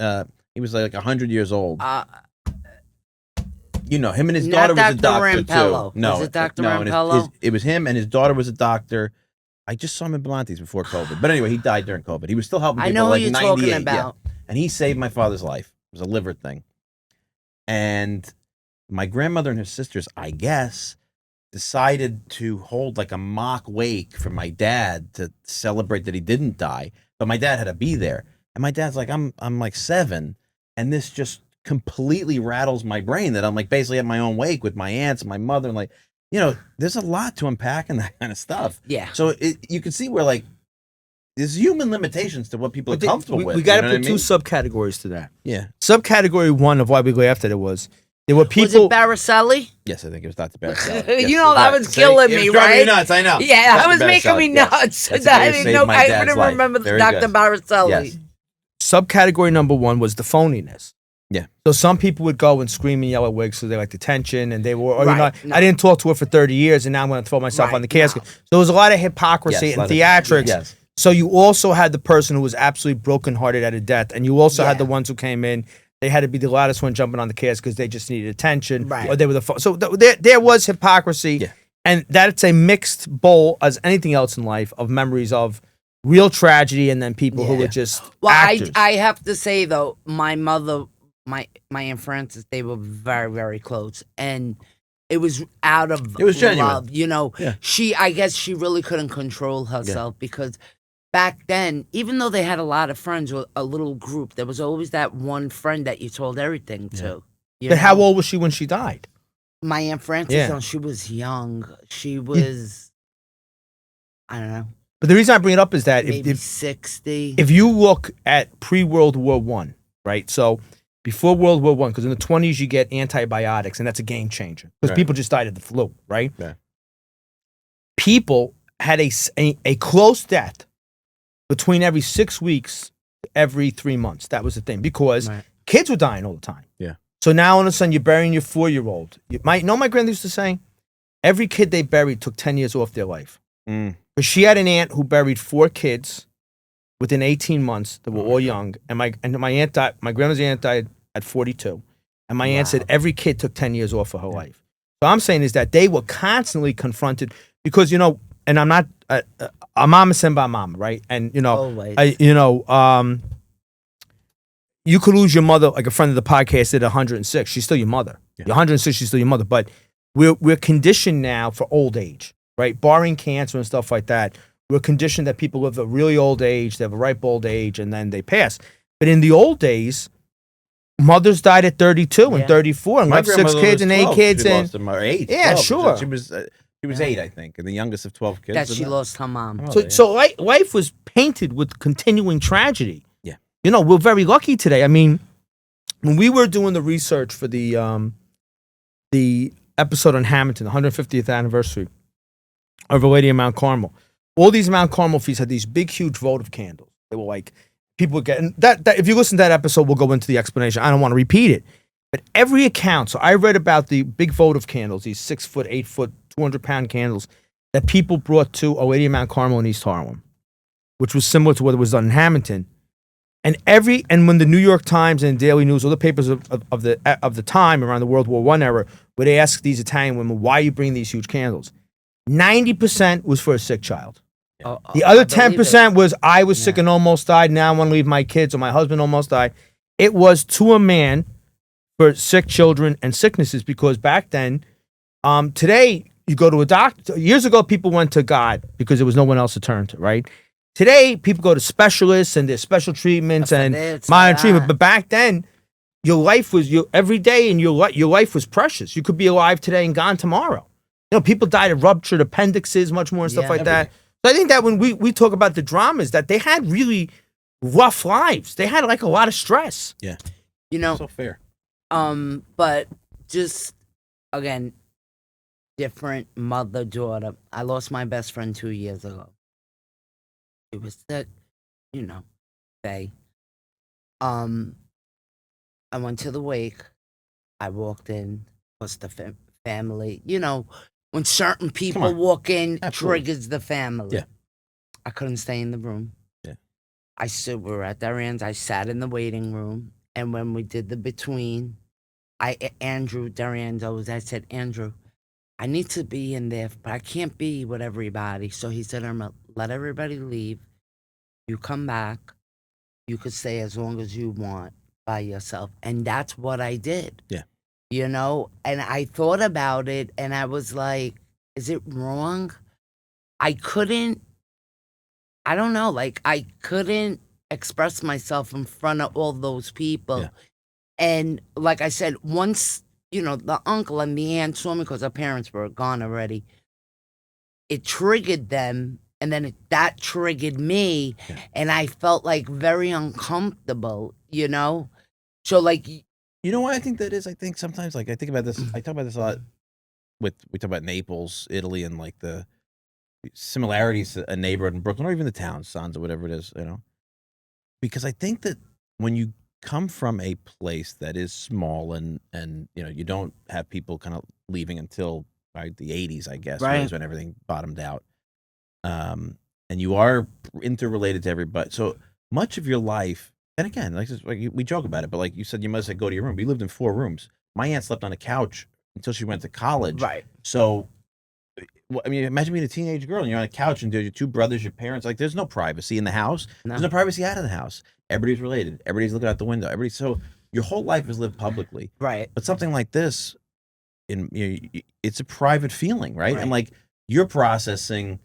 [SPEAKER 2] He was like 100 years old. Him and his daughter was a doctor too. No,
[SPEAKER 1] was it Dr. Rampello?
[SPEAKER 2] It was him, and his daughter was a doctor. I just saw him in Belante's before COVID. But anyway, he died during COVID. He was still helping people.
[SPEAKER 1] I know
[SPEAKER 2] like
[SPEAKER 1] who you're
[SPEAKER 2] 98.
[SPEAKER 1] talking about.
[SPEAKER 2] Yeah. And he saved my father's life. It was a liver thing. And my grandmother and her sisters, I guess, decided to hold like a mock wake for my dad to celebrate that he didn't die. But my dad had to be there. And my dad's like, I'm like 7. And this just completely rattles my brain that I'm like basically at my own wake with my aunts and my mother. And like, there's a lot to unpack in that kind of stuff.
[SPEAKER 1] Yeah.
[SPEAKER 2] So you can see where like there's human limitations to what people are comfortable with.
[SPEAKER 3] We got to put 2 subcategories to that.
[SPEAKER 2] Yeah.
[SPEAKER 3] Subcategory 1 of why we laughed at it was
[SPEAKER 2] There were
[SPEAKER 1] Was
[SPEAKER 2] people.
[SPEAKER 1] it Baracelli?
[SPEAKER 2] Yes, I think it was Dr. Baracelli.
[SPEAKER 1] You know, that was killing me, right?
[SPEAKER 2] You nuts, I know.
[SPEAKER 1] Yeah, that
[SPEAKER 2] Dr.
[SPEAKER 1] was making me
[SPEAKER 2] Baracelli, yes.
[SPEAKER 1] nuts.
[SPEAKER 2] That's a
[SPEAKER 1] I
[SPEAKER 2] guy who
[SPEAKER 1] didn't
[SPEAKER 2] saved
[SPEAKER 1] know.
[SPEAKER 2] my
[SPEAKER 1] I
[SPEAKER 2] dad's
[SPEAKER 1] couldn't
[SPEAKER 2] life.
[SPEAKER 1] remember
[SPEAKER 2] Very
[SPEAKER 1] Dr.
[SPEAKER 2] good.
[SPEAKER 1] Baracelli.
[SPEAKER 2] Yes.
[SPEAKER 3] Subcategory number one was the phoniness.
[SPEAKER 2] Yeah.
[SPEAKER 3] So some people would go and scream and yell at wigs because they like attention and they were,
[SPEAKER 1] Right, no.
[SPEAKER 3] I didn't talk to her for 30 years and now I'm going to throw myself
[SPEAKER 1] Right,
[SPEAKER 3] on the casket.
[SPEAKER 1] no.
[SPEAKER 3] So there was a lot of hypocrisy
[SPEAKER 2] Yes, a
[SPEAKER 3] and
[SPEAKER 2] lot of-
[SPEAKER 3] theatrics.
[SPEAKER 2] yes.
[SPEAKER 3] So you also had the person who was absolutely brokenhearted at a death, and you also had
[SPEAKER 1] Yeah.
[SPEAKER 3] the ones who came in. They had to be the loudest one jumping on the casket because they just needed attention,
[SPEAKER 1] Right.
[SPEAKER 3] or they were the so there was hypocrisy,
[SPEAKER 2] Yeah.
[SPEAKER 3] and that's a mixed bowl as anything else in life of memories of real tragedy and then people who
[SPEAKER 1] Yeah.
[SPEAKER 3] were just
[SPEAKER 1] Well,
[SPEAKER 3] actors.
[SPEAKER 1] I have to say though, my mother, my Aunt Frances, they were very, very close, and it was out of
[SPEAKER 2] It was genuine.
[SPEAKER 1] love. You know,
[SPEAKER 2] Yeah.
[SPEAKER 1] I guess she really couldn't control herself because back then, even though they had a lot of friends or a little group, there was always that one friend that you told everything to. you
[SPEAKER 3] But how
[SPEAKER 1] know?
[SPEAKER 3] old was she when she died?
[SPEAKER 1] My Aunt Frances,
[SPEAKER 3] Yeah.
[SPEAKER 1] no, she was young. She was, I don't know,
[SPEAKER 3] But the reason I bring it up is that
[SPEAKER 1] maybe 60.
[SPEAKER 3] if you look at pre-World War I, right? So before World War I, because in the 20s you get antibiotics, and that's a game changer because
[SPEAKER 2] Right.
[SPEAKER 3] people just died of the flu, right?
[SPEAKER 2] Yeah.
[SPEAKER 3] People had a close death between every 6 weeks, every 3 months. That was the thing because
[SPEAKER 1] Right.
[SPEAKER 3] kids were dying all the time.
[SPEAKER 2] Yeah.
[SPEAKER 3] So now all of a sudden you're burying your 4-year-old. My grandmother used to say, every kid they buried took 10 years off their life.
[SPEAKER 2] Mm.
[SPEAKER 3] But she had an aunt who buried 4 kids within 18 months that were all young. And my aunt died, my grandma's aunt died at 42. And my aunt said
[SPEAKER 1] Wow.
[SPEAKER 3] every kid took 10 years off of her life. So I'm saying is that they were constantly confronted because, you know, and I'm not, a mama send by mama, right? And, you know,
[SPEAKER 1] Always.
[SPEAKER 3] you could lose your mother, like a friend of the podcast at 106. She's still your mother.
[SPEAKER 2] Yeah.
[SPEAKER 3] You're 106, she's still your mother. But we're conditioned now for old age, right? Barring cancer and stuff like that. We're conditioned that people live a really old age, they have a ripe old age, and then they pass. But in the old days, mothers died at 32 and
[SPEAKER 1] Yeah.
[SPEAKER 3] 34 and
[SPEAKER 2] My
[SPEAKER 3] left 6
[SPEAKER 2] grandmother
[SPEAKER 3] kids
[SPEAKER 2] was
[SPEAKER 3] and 8
[SPEAKER 2] 12.
[SPEAKER 3] kids.
[SPEAKER 2] She
[SPEAKER 3] And
[SPEAKER 2] lost them, or 8.
[SPEAKER 3] Yeah,
[SPEAKER 2] 12.
[SPEAKER 3] sure.
[SPEAKER 2] She was
[SPEAKER 1] Yeah.
[SPEAKER 2] 8, I think, and the youngest of 12 kids.
[SPEAKER 1] that
[SPEAKER 2] and
[SPEAKER 1] she
[SPEAKER 2] that-
[SPEAKER 1] lost her mom.
[SPEAKER 2] Oh,
[SPEAKER 3] so,
[SPEAKER 2] yeah.
[SPEAKER 3] so life was painted with continuing tragedy.
[SPEAKER 2] Yeah.
[SPEAKER 3] You know, we're very lucky today. I mean, when we were doing the research for the episode on Hamilton, the 150th anniversary of Our Lady of Mount Carmel, all these Mount Carmel feasts had these big, huge votive candles. They were like, people would get, and that if you listen to that episode, we'll go into the explanation. I don't want to repeat it. But every account, so I read about the big votive candles, these 6 foot, 8 foot, 200-pound candles that people brought to Our Lady of Mount Carmel in East Harlem, which was similar to what was done in Hamilton. And when the New York Times and Daily News, all the papers of the time around the World War I era, would ask these Italian women, why are you bringing these huge candles? 90% was for a sick child. The other
[SPEAKER 1] I believe
[SPEAKER 3] 10% was I was sick
[SPEAKER 1] Yeah.
[SPEAKER 3] and almost died. Now I want to leave my kids, or my husband almost died. It was to a man for sick children and sicknesses because back then, today you go to a doctor. Years ago, people went to God because there was no one else to turn to, right? Today, people go to specialists and there's special treatments
[SPEAKER 1] For
[SPEAKER 3] and
[SPEAKER 1] this,
[SPEAKER 3] modern
[SPEAKER 1] for
[SPEAKER 3] treatment.
[SPEAKER 1] that.
[SPEAKER 3] But back then, your life was every day, and your life was precious. You could be alive today and gone tomorrow. You know, people died of ruptured appendixes, much more and stuff
[SPEAKER 1] Yeah.
[SPEAKER 3] like that. So I think that when we talk about the dramas, that they had really rough lives. They had like a lot of stress.
[SPEAKER 1] You know,
[SPEAKER 2] So fair.
[SPEAKER 1] but just again, different mother daughter. I lost my best friend 2 years ago. It was sick, you know. They. I went to the wake. I walked in. Was the family? You know, when certain people
[SPEAKER 2] on.
[SPEAKER 1] walk in,
[SPEAKER 2] Absolutely.
[SPEAKER 1] triggers the family.
[SPEAKER 2] Yeah.
[SPEAKER 1] I couldn't stay in the room.
[SPEAKER 2] Yeah.
[SPEAKER 1] We were at their ends. I sat in the waiting room, and when we did the between, Andrew Dariando's, I said, Andrew, I need to be in there, but I can't be with everybody. So he said, Irma, let everybody leave. You come back. You could stay as long as you want by yourself. And that's what I did.
[SPEAKER 2] Yeah.
[SPEAKER 1] You know, and I thought about it, and I was like, is it wrong? I couldn't express myself in front of all those people.
[SPEAKER 2] Yeah.
[SPEAKER 1] And like I said, once, you know, the uncle and the aunt saw me because our parents were gone already, it triggered them. And then that triggered me.
[SPEAKER 2] Yeah.
[SPEAKER 1] And I felt like very uncomfortable, you know? So like
[SPEAKER 2] You know why I think that is? I think sometimes, like, I think about this. I talk about this a lot. We talk about Naples, Italy, and like the similarities to a neighborhood in Brooklyn, or even the town, Sons, or whatever it is. Because I think that when you come from a place that is small and you don't have people kind of leaving until the 80s, I guess,
[SPEAKER 1] Right.
[SPEAKER 2] is when everything bottomed out. And you are interrelated to everybody. So much of your life, and again, like we joke about it, but like you said, you must have go to your room. We lived in 4 rooms. My aunt slept on a couch until she went to college.
[SPEAKER 1] Right.
[SPEAKER 2] So, I mean, imagine being a teenage girl and you're on a couch and there's your 2 brothers, your parents. Like, there's no privacy in the house.
[SPEAKER 1] No.
[SPEAKER 2] There's no privacy out of the house. Everybody's related. Everybody's looking out the window. So your whole life is lived publicly.
[SPEAKER 1] Right.
[SPEAKER 2] But something like this, it's a private feeling, right?
[SPEAKER 1] Right.
[SPEAKER 2] And like you're processing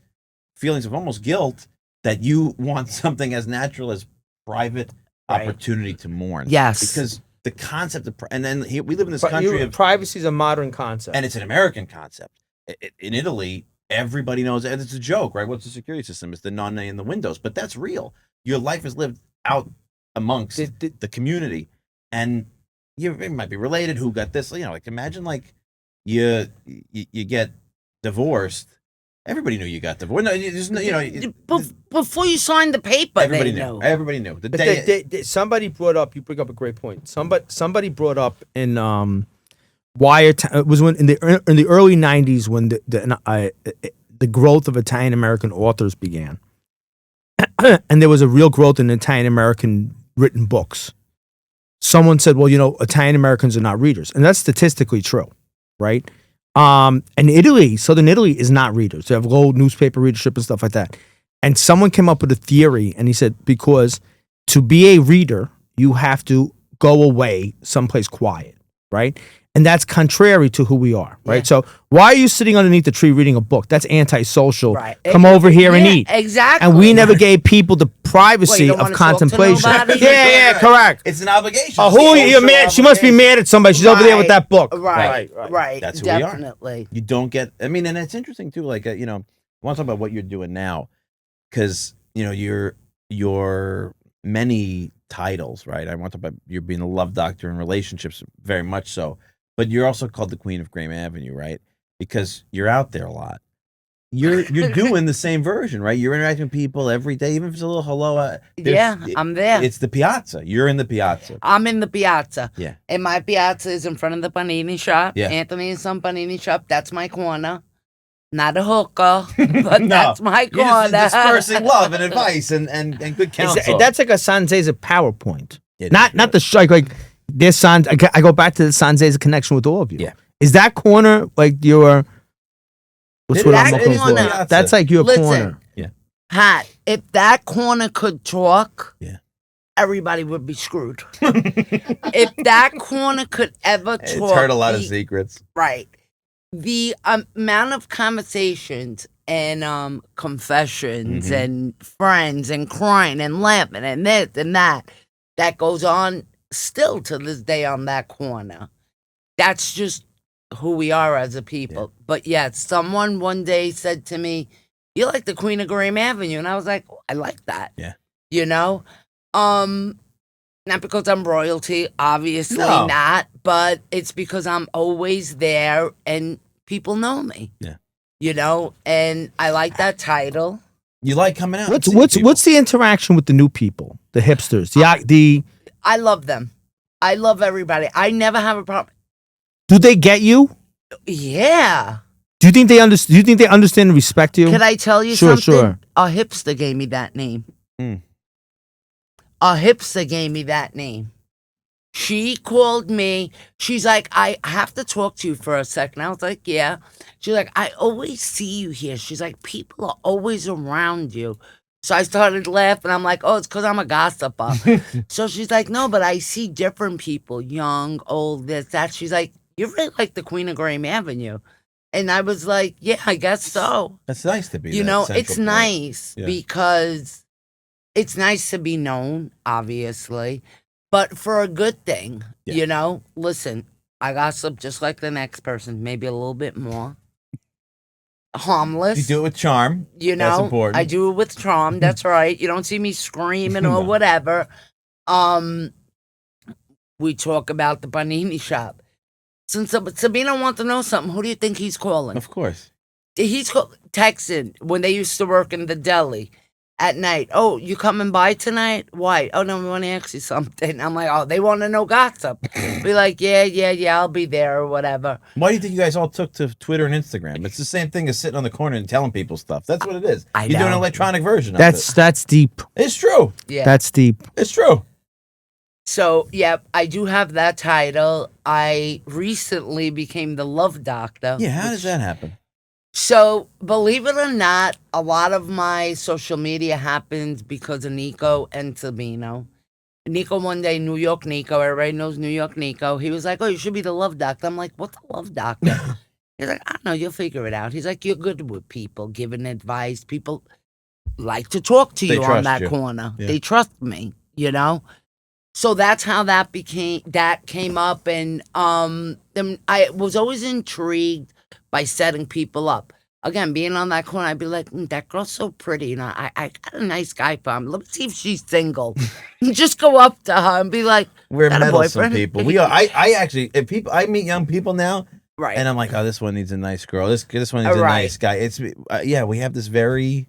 [SPEAKER 2] feelings of almost guilt that you want something as natural as private
[SPEAKER 1] Right.
[SPEAKER 2] opportunity to mourn.
[SPEAKER 1] Yes.
[SPEAKER 2] Because the concept of and then we live in this country of
[SPEAKER 3] Privacy is a modern concept.
[SPEAKER 2] and it's an American concept. In Italy, everybody knows, and it's a joke, right? What's the security system? It's the nonne in the windows, but that's real. Your life is lived out amongst the community, and it might be related. Who got this? Like imagine like you get divorced. Everybody knew you got divorced. No,
[SPEAKER 1] Before you signed the paper,
[SPEAKER 2] everybody
[SPEAKER 1] they
[SPEAKER 2] knew.
[SPEAKER 1] knew.
[SPEAKER 2] Everybody knew. The
[SPEAKER 3] But
[SPEAKER 2] day
[SPEAKER 3] somebody brought up. You bring up a great point. Somebody brought up in why it was when in the early '90s when the growth of Italian American authors began, and there was a real growth in Italian American written books. Someone said, "Well, Italian Americans are not readers," and that's statistically true, right? And Italy, Southern Italy, is not readers. They have low newspaper readership and stuff like that. And someone came up with a theory, and he said, because to be a reader, you have to go away someplace quiet, right? And that's contrary to who we are, right?
[SPEAKER 1] Yeah.
[SPEAKER 3] So why are you sitting underneath the tree reading a book? That's antisocial.
[SPEAKER 1] Right.
[SPEAKER 3] Come over here and eat.
[SPEAKER 1] Exactly.
[SPEAKER 3] And we never gave people the privacy
[SPEAKER 1] don't
[SPEAKER 3] of
[SPEAKER 1] wanna talk to
[SPEAKER 3] contemplation.
[SPEAKER 1] nobody?
[SPEAKER 3] Yeah, correct.
[SPEAKER 2] it's an obligation.
[SPEAKER 3] Oh, who are you? You're mad. She must be mad at somebody. She's over there with that book.
[SPEAKER 1] Right.
[SPEAKER 2] That's who we are.
[SPEAKER 1] Definitely.
[SPEAKER 2] You don't get. I mean, and it's interesting too. Like I want to talk about what you're doing now, because your many titles, right? I want to talk about you being a love doctor in relationships, very much so. But you're also called the Queen of Graham Avenue, right? Because you're out there a lot. You're doing the same version, right? You're interacting with people every day, even if it's a little hello.
[SPEAKER 1] I'm there.
[SPEAKER 2] It's the piazza. You're in the piazza.
[SPEAKER 1] I'm in the piazza.
[SPEAKER 2] Yeah.
[SPEAKER 1] And my piazza is in front of the panini shop.
[SPEAKER 2] Yeah.
[SPEAKER 1] Anthony and Son panini shop. That's my corner. Not a hooker, but that's my
[SPEAKER 2] You're
[SPEAKER 1] corner.
[SPEAKER 2] just dispersing love and advice and good counsel.
[SPEAKER 3] That's like a Sanzeza PowerPoint.
[SPEAKER 2] It
[SPEAKER 3] Not the strike. Like there's San. I go back to the Sanzeza connection with all of you.
[SPEAKER 2] Yeah.
[SPEAKER 3] Is that corner like your? What's what I'm
[SPEAKER 1] That
[SPEAKER 3] looking for?
[SPEAKER 1] corner-
[SPEAKER 3] That's like your
[SPEAKER 1] Listen.
[SPEAKER 3] corner.
[SPEAKER 1] Pat, if that corner could talk,
[SPEAKER 2] Yeah.
[SPEAKER 1] everybody would be screwed. If that corner could ever talk,
[SPEAKER 2] It's heard a lot of secrets.
[SPEAKER 1] right. The amount of conversations and confessions
[SPEAKER 2] Mhm.
[SPEAKER 1] and friends and crying and laughing and this and that goes on still to this day on that corner. That's just who we are as a people. But yeah, someone one day said to me, "You're like the Queen of Graham Avenue," and I was like, "I like that."
[SPEAKER 2] Yeah.
[SPEAKER 1] Not because I'm royalty, obviously
[SPEAKER 2] No.
[SPEAKER 1] not, but it's because I'm always there and people know me.
[SPEAKER 2] Yeah.
[SPEAKER 1] And I like that title.
[SPEAKER 2] You like coming out.
[SPEAKER 3] What's the interaction with the new people, the hipsters?
[SPEAKER 1] I love them. I love everybody. I never have a problem.
[SPEAKER 3] Do they get you?
[SPEAKER 1] Yeah.
[SPEAKER 3] Do you think they understand? Do you think they understand and respect you?
[SPEAKER 1] Could I tell you
[SPEAKER 3] Sure,
[SPEAKER 1] something?
[SPEAKER 3] sure.
[SPEAKER 1] A hipster gave me that name.
[SPEAKER 2] Mm.
[SPEAKER 1] A hipster gave me that name. She called me. She's like, "I have to talk to you for a second." I was like, "Yeah." She's like, "I always see you here." She's like, "People are always around you." So I started laughing. I'm like, "Oh, it's because I'm a gossiper." So she's like, "No, but I see different people, young, old, this, that." She's like, "You're really like the Queen of Graham Avenue." And I was like, "Yeah, I guess so."
[SPEAKER 2] That's nice to be.
[SPEAKER 1] It's nice because it's nice to be known, obviously, but for a good thing, Listen, I gossip just like the next person, maybe a little bit more. Harmless.
[SPEAKER 2] You do it with charm. That's important.
[SPEAKER 1] I do it with charm. That's right. You don't see me screaming or whatever. we talk about the panini shop. Since Sabina wants to know something, who do you think he's calling?
[SPEAKER 2] Of course.
[SPEAKER 1] He's texting when they used to work in the deli at night. Oh, you coming by tonight? Why? Oh, no, we want to ask you something. I'm like, oh, they want to know gossip. Be like, yeah, I'll be there or whatever.
[SPEAKER 2] Why do you think you guys all took to Twitter and Instagram? It's the same thing as sitting on the corner and telling people stuff. That's what it is.
[SPEAKER 1] I
[SPEAKER 2] You're doing
[SPEAKER 1] know.
[SPEAKER 2] an electronic version of it.
[SPEAKER 4] That's deep.
[SPEAKER 2] It's true.
[SPEAKER 1] Yeah.
[SPEAKER 4] That's deep.
[SPEAKER 2] It's true.
[SPEAKER 1] So, yep, I do have that title. I recently became the love doctor.
[SPEAKER 2] Yeah, how does that happen?
[SPEAKER 1] So, believe it or not, a lot of my social media happens because of Nico and Sabino. Nico one day, New York Nico, everybody knows New York Nico. He was like, oh, you should be the love doctor. I'm like, what's a love doctor? He's like, I don't know, you'll figure it out. He's like, you're good with people, giving advice. People like to talk to
[SPEAKER 2] They
[SPEAKER 1] you on
[SPEAKER 2] trust
[SPEAKER 1] that
[SPEAKER 2] you.
[SPEAKER 1] corner.
[SPEAKER 2] Yeah.
[SPEAKER 1] They trust me, you know? So that's how that came up. And then I was always intrigued by setting people up. Again, being on that corner, I'd be like, that girl's so pretty. You know, I got a nice guy for him. Let me see if she's single. Just go up to her and be like,
[SPEAKER 2] We're
[SPEAKER 1] got a
[SPEAKER 2] meddlesome
[SPEAKER 1] boyfriend?
[SPEAKER 2] people. We are. I actually, if people, I meet young people now,
[SPEAKER 1] right.
[SPEAKER 2] and I'm like, oh, this one needs a nice girl. This one needs a
[SPEAKER 1] Right.
[SPEAKER 2] nice guy. It's yeah, we have this very,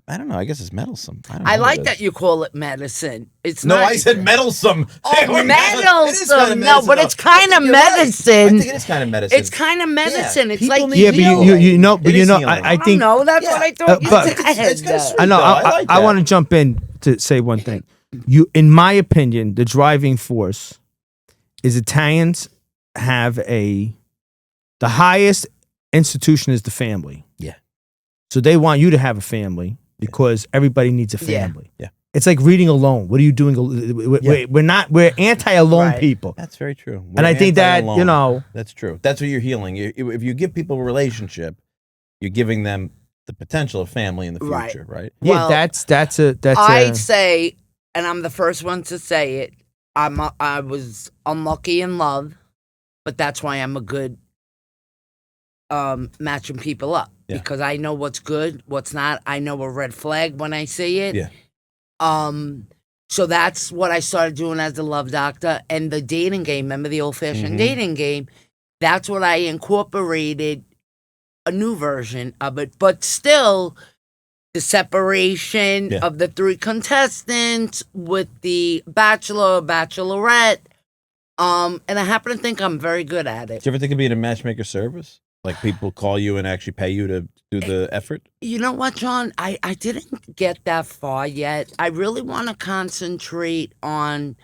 [SPEAKER 2] I don't know. I guess it's meddlesome. I don't know
[SPEAKER 1] I
[SPEAKER 2] what
[SPEAKER 1] like
[SPEAKER 2] it
[SPEAKER 1] that
[SPEAKER 2] is.
[SPEAKER 1] you call it medicine. It's
[SPEAKER 2] No,
[SPEAKER 1] not.
[SPEAKER 2] I said meddlesome.
[SPEAKER 1] Oh,
[SPEAKER 2] It is kind
[SPEAKER 1] meddlesome.
[SPEAKER 2] of
[SPEAKER 1] No, but
[SPEAKER 2] medicine,
[SPEAKER 1] it's kind of
[SPEAKER 2] though. You're right. I
[SPEAKER 1] medicine.
[SPEAKER 2] think it is kind of medicine.
[SPEAKER 1] It's kind of medicine. It's
[SPEAKER 2] people
[SPEAKER 1] like
[SPEAKER 2] need
[SPEAKER 4] Yeah, but
[SPEAKER 2] healing.
[SPEAKER 4] you know, but
[SPEAKER 2] It
[SPEAKER 4] you
[SPEAKER 2] is
[SPEAKER 4] know,
[SPEAKER 2] healing.
[SPEAKER 4] I
[SPEAKER 1] I
[SPEAKER 4] think
[SPEAKER 1] know. That's
[SPEAKER 2] Yeah.
[SPEAKER 1] what I thought you
[SPEAKER 4] but-
[SPEAKER 1] said.
[SPEAKER 2] It's kinda sweet.
[SPEAKER 4] I know.
[SPEAKER 2] though. I like
[SPEAKER 4] I
[SPEAKER 2] that.
[SPEAKER 4] want to jump in to say one thing. In my opinion, the driving force is Italians have the highest institution is the family.
[SPEAKER 2] Yeah.
[SPEAKER 4] So they want you to have a family because everybody needs a
[SPEAKER 1] Yeah.
[SPEAKER 4] family.
[SPEAKER 2] Yeah.
[SPEAKER 4] It's like reading alone. What are you doing? We're anti-alone
[SPEAKER 1] Right.
[SPEAKER 4] people.
[SPEAKER 2] That's very true.
[SPEAKER 4] And I think that,
[SPEAKER 2] anti-alone.
[SPEAKER 4] you know,
[SPEAKER 2] That's true. That's what you're healing. If you give people a relationship, you're giving them the potential of family in the
[SPEAKER 1] Right.
[SPEAKER 2] future, right?
[SPEAKER 1] Well,
[SPEAKER 4] yeah, that's
[SPEAKER 1] I'd say, and I'm the first one to say it, I was unlucky in love, but that's why I'm a good matching people up.
[SPEAKER 2] Yeah.
[SPEAKER 1] Because I know what's good, what's not. I know a red flag when I see it.
[SPEAKER 2] Yeah.
[SPEAKER 1] So that's what I started doing as the love doctor. And the dating game, remember the old-fashioned
[SPEAKER 2] Mhm.
[SPEAKER 1] dating game? That's what I incorporated, a new version of it. But still, the separation
[SPEAKER 2] Yeah.
[SPEAKER 1] of the three contestants with the bachelor or bachelorette. And I happen to think I'm very good at it.
[SPEAKER 2] Do you ever think of being a matchmaker service? Like people call you and actually pay you to do the effort?
[SPEAKER 1] You know what, John? I didn't get that far yet. I really want to concentrate on,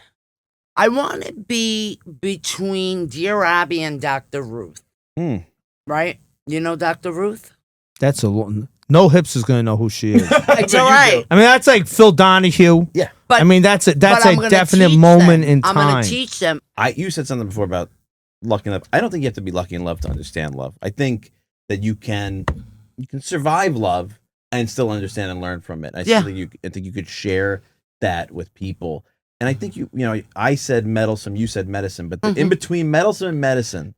[SPEAKER 1] I want to be between Dear Abby and Dr. Ruth.
[SPEAKER 2] Hmm.
[SPEAKER 1] Right? You know Dr. Ruth?
[SPEAKER 4] that's a long. No hips is gonna know who she is.
[SPEAKER 1] It's all right.
[SPEAKER 4] I mean, that's like Phil Donahue.
[SPEAKER 2] Yeah.
[SPEAKER 1] But,
[SPEAKER 4] I mean, that's a
[SPEAKER 1] but I'm gonna
[SPEAKER 4] definite
[SPEAKER 1] teach
[SPEAKER 4] moment
[SPEAKER 1] them.
[SPEAKER 4] in
[SPEAKER 1] I'm
[SPEAKER 4] time.
[SPEAKER 1] going to teach them.
[SPEAKER 2] You said something before about lucky in love. I don't think you have to be lucky in love to understand love. I think that you can survive love and still understand and learn from it. I think you could share that with people. And I think you know, I said meddlesome, you said medicine, but in between meddlesome and medicine,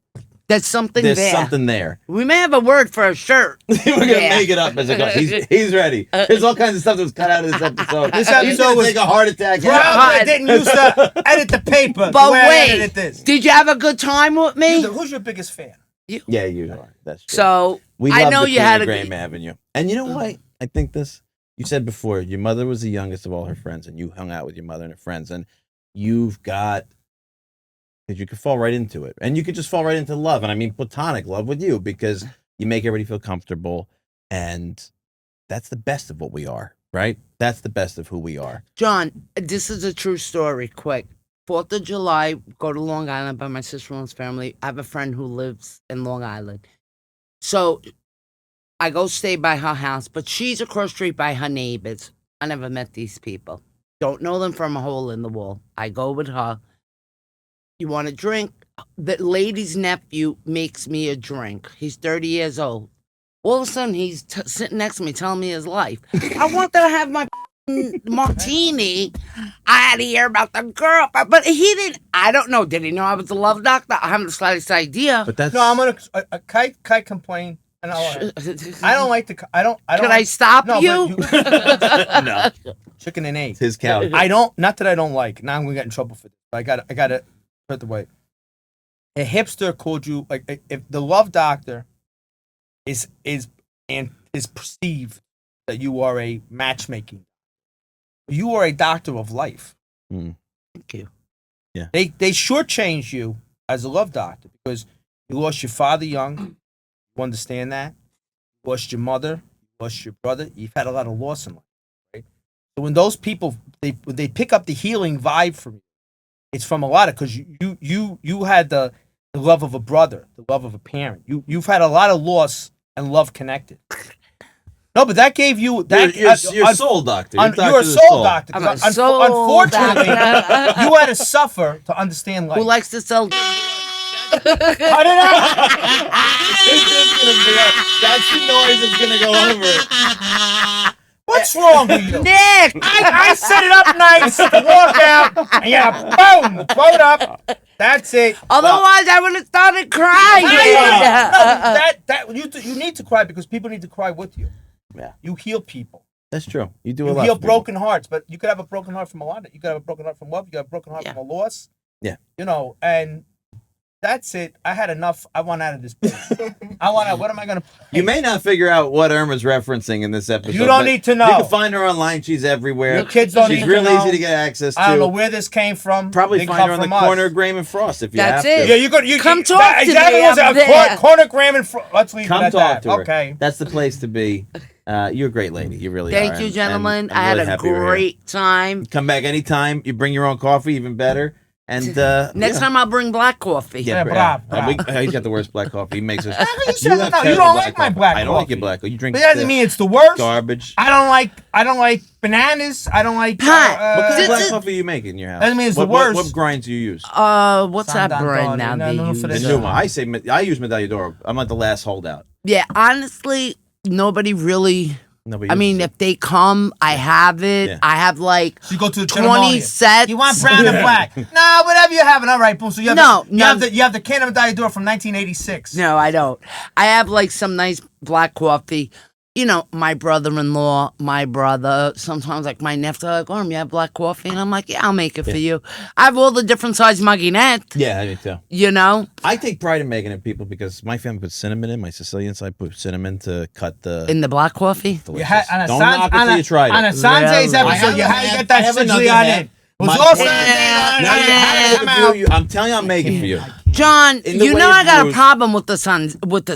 [SPEAKER 1] There's something
[SPEAKER 2] there's
[SPEAKER 1] there.
[SPEAKER 2] something there.
[SPEAKER 1] We may have a word for a shirt.
[SPEAKER 2] We're gonna
[SPEAKER 1] Yeah.
[SPEAKER 2] make it up as it goes. He's ready. There's all kinds of stuff that was cut out of this episode.
[SPEAKER 3] This
[SPEAKER 2] He's
[SPEAKER 3] episode
[SPEAKER 2] gonna
[SPEAKER 3] was-
[SPEAKER 2] take a heart attack.
[SPEAKER 3] Well,
[SPEAKER 1] God.
[SPEAKER 3] I didn't use to edit the paper.
[SPEAKER 1] But
[SPEAKER 3] the way I
[SPEAKER 1] wait,
[SPEAKER 3] edited this.
[SPEAKER 1] did you have a good time with me?
[SPEAKER 3] Who's your biggest fan?
[SPEAKER 2] Yeah, you are. That's true.
[SPEAKER 1] So
[SPEAKER 2] We
[SPEAKER 1] I
[SPEAKER 2] love
[SPEAKER 1] know
[SPEAKER 2] the
[SPEAKER 1] you
[SPEAKER 2] Queen
[SPEAKER 1] had
[SPEAKER 2] of
[SPEAKER 1] a
[SPEAKER 2] Graham Avenue. And you know what? I think this. You said before your mother was the youngest of all her friends, and you hung out with your mother and her friends, and you've got that you could fall right into it, and you could just fall right into love, and I mean platonic love with you because you make everybody feel comfortable, and that's the best of what we are, right? That's the best of who we are.
[SPEAKER 1] John, this is a true story. Quick. 4th of July, go to Long Island by my sister-in-law's family. I have a friend who lives in Long Island. So I go stay by her house, but she's across the street by her neighbors. I never met these people. Don't know them from a hole in the wall. I go with her. You want a drink? The lady's nephew makes me a drink. He's 30 years old. All of a sudden, he's sitting next to me telling me his life. I wanted to have my martini. I had to hear about the girl, but he didn't. I don't know. Did he know I was a love doctor? I haven't the slightest idea.
[SPEAKER 2] But that's
[SPEAKER 3] No, I'm gonna. Kite complain, and I don't like the. I don't.
[SPEAKER 1] Can I stop
[SPEAKER 3] No,
[SPEAKER 1] you?
[SPEAKER 3] but
[SPEAKER 2] no.
[SPEAKER 3] Chicken and eggs.
[SPEAKER 2] His couch.
[SPEAKER 3] I don't. Not that I don't like. Now I'm gonna get in trouble for this. I got to put it the way. A hipster called you like if the love doctor is perceived that you are a matchmaking. You are a doctor of life.
[SPEAKER 2] Mm.
[SPEAKER 1] Thank you.
[SPEAKER 2] Yeah.
[SPEAKER 3] They shortchange you as a love doctor because you lost your father young. You understand that? You lost your mother, you lost your brother. You've had a lot of loss in life, right? So when those people they pick up the healing vibe from you, it's from a lot of because you had the love of a brother, the love of a parent. You've had a lot of loss and love connected. No, but that gave you that.
[SPEAKER 2] You're a soul doctor.
[SPEAKER 3] You're a soul doctor.
[SPEAKER 1] I'm a soul
[SPEAKER 3] Unfortunately,
[SPEAKER 1] doctor.
[SPEAKER 3] you had to suffer to understand life.
[SPEAKER 1] Who likes to sell?
[SPEAKER 3] Cut it out.
[SPEAKER 2] That's the noise that's gonna go over it.
[SPEAKER 3] What's wrong with you?
[SPEAKER 1] Nick!
[SPEAKER 3] I set it up nice, walk out, and boom, quote up. That's it.
[SPEAKER 1] Otherwise, I would have started crying.
[SPEAKER 3] You need to cry because people need to cry with you.
[SPEAKER 2] Yeah.
[SPEAKER 3] You heal people.
[SPEAKER 2] That's true. You do a
[SPEAKER 3] You
[SPEAKER 2] lot.
[SPEAKER 3] heal
[SPEAKER 2] for people.
[SPEAKER 3] broken hearts, but you could have a broken heart from a lot. You could have a broken heart from love. You could have a broken heart from a loss.
[SPEAKER 2] Yeah.
[SPEAKER 3] You know, and that's it. I had enough. I want out of this place. I want out. What am I going to...
[SPEAKER 2] You may not figure out what Irma's referencing in this episode.
[SPEAKER 3] You don't
[SPEAKER 2] but
[SPEAKER 3] need to know.
[SPEAKER 2] You can find her online. She's everywhere.
[SPEAKER 3] Your kids don't
[SPEAKER 2] She's
[SPEAKER 3] need to
[SPEAKER 2] real
[SPEAKER 3] know.
[SPEAKER 2] easy to get access to.
[SPEAKER 3] I don't know where this came from.
[SPEAKER 2] Probably
[SPEAKER 3] Didn't
[SPEAKER 2] find
[SPEAKER 3] come
[SPEAKER 2] her on the
[SPEAKER 3] from us.
[SPEAKER 2] corner of Graham and Frost if you
[SPEAKER 1] That's
[SPEAKER 2] have
[SPEAKER 1] it.
[SPEAKER 2] to.
[SPEAKER 3] Yeah, you could.
[SPEAKER 1] Come talk to me,
[SPEAKER 3] was
[SPEAKER 1] I'm there.
[SPEAKER 3] Corner Graham and let's leave
[SPEAKER 2] Come
[SPEAKER 3] it at
[SPEAKER 2] talk
[SPEAKER 3] that.
[SPEAKER 2] to her.
[SPEAKER 3] Okay.
[SPEAKER 2] That's the place to be. You're a great lady. You really are.
[SPEAKER 1] Thank you,
[SPEAKER 2] and
[SPEAKER 1] gentlemen.
[SPEAKER 2] I'm
[SPEAKER 1] I had
[SPEAKER 2] really
[SPEAKER 1] a
[SPEAKER 2] happy you're here.
[SPEAKER 1] great time.
[SPEAKER 2] Come back anytime. You bring your own coffee, even better. And
[SPEAKER 1] Next time I'll bring black coffee.
[SPEAKER 3] Yeah, bravo.
[SPEAKER 2] He's got the worst black coffee. He makes us.
[SPEAKER 3] You said
[SPEAKER 2] have
[SPEAKER 3] no, you
[SPEAKER 2] terrible
[SPEAKER 3] don't like my
[SPEAKER 2] coffee.
[SPEAKER 3] black
[SPEAKER 2] I don't like
[SPEAKER 3] coffee.
[SPEAKER 2] your black coffee. You drink
[SPEAKER 3] But that doesn't mean it's the worst.
[SPEAKER 2] garbage.
[SPEAKER 3] I don't like bananas. I don't like.
[SPEAKER 2] What kind of
[SPEAKER 1] This
[SPEAKER 2] black
[SPEAKER 1] is-
[SPEAKER 2] coffee you make in your house?
[SPEAKER 3] Doesn't mean it's the
[SPEAKER 2] What
[SPEAKER 3] worst.
[SPEAKER 2] grinds do you use?
[SPEAKER 1] What's that
[SPEAKER 3] Sandan
[SPEAKER 1] brand
[SPEAKER 3] Dawn,
[SPEAKER 1] now
[SPEAKER 3] no,
[SPEAKER 1] they
[SPEAKER 3] for
[SPEAKER 1] use?
[SPEAKER 2] The
[SPEAKER 3] this.
[SPEAKER 2] new one. I use Medaglia d'Oro. I'm like the last holdout.
[SPEAKER 1] Yeah, honestly, nobody really.
[SPEAKER 2] Nobody
[SPEAKER 1] I mean,
[SPEAKER 2] uses
[SPEAKER 1] if they come, I have it.
[SPEAKER 2] Yeah.
[SPEAKER 1] I have like
[SPEAKER 3] You go to the
[SPEAKER 1] 20
[SPEAKER 3] ceremony.
[SPEAKER 1] sets.
[SPEAKER 3] You want brown and black? Nah, whatever you have. All right, boom. So you have
[SPEAKER 1] No,
[SPEAKER 3] you have the can of Medaglia d'Oro from 1986.
[SPEAKER 1] No, I don't. I have like some nice black coffee. You know, my brother-in-law, my brother, sometimes like my nephew, like, oh, you have black coffee? And I'm like, yeah, I'll make it for you. I have all the different size mugginette,
[SPEAKER 2] Yeah, I do too.
[SPEAKER 1] you know,
[SPEAKER 2] I take pride in making it, people, because my family puts cinnamon in. My Sicilian side put cinnamon to cut the.
[SPEAKER 1] in the black coffee.
[SPEAKER 2] Delicious. Don't knock it till you tried
[SPEAKER 3] on a
[SPEAKER 2] it.
[SPEAKER 3] Sanjay's
[SPEAKER 1] Really?
[SPEAKER 3] episode, you had to get
[SPEAKER 2] I
[SPEAKER 3] that
[SPEAKER 2] have a
[SPEAKER 3] Sicily
[SPEAKER 2] nugget
[SPEAKER 3] on
[SPEAKER 2] hat.
[SPEAKER 3] it. It was
[SPEAKER 2] My-
[SPEAKER 3] all
[SPEAKER 1] Yeah.
[SPEAKER 3] Sanjay.
[SPEAKER 2] Now you
[SPEAKER 1] Yeah.
[SPEAKER 2] have to
[SPEAKER 3] Come
[SPEAKER 2] do
[SPEAKER 3] out.
[SPEAKER 2] you. I'm telling you, I'm making for you.
[SPEAKER 1] John,
[SPEAKER 2] In the
[SPEAKER 1] you
[SPEAKER 2] way
[SPEAKER 1] know
[SPEAKER 2] it
[SPEAKER 1] I got a
[SPEAKER 2] brews-
[SPEAKER 1] problem with the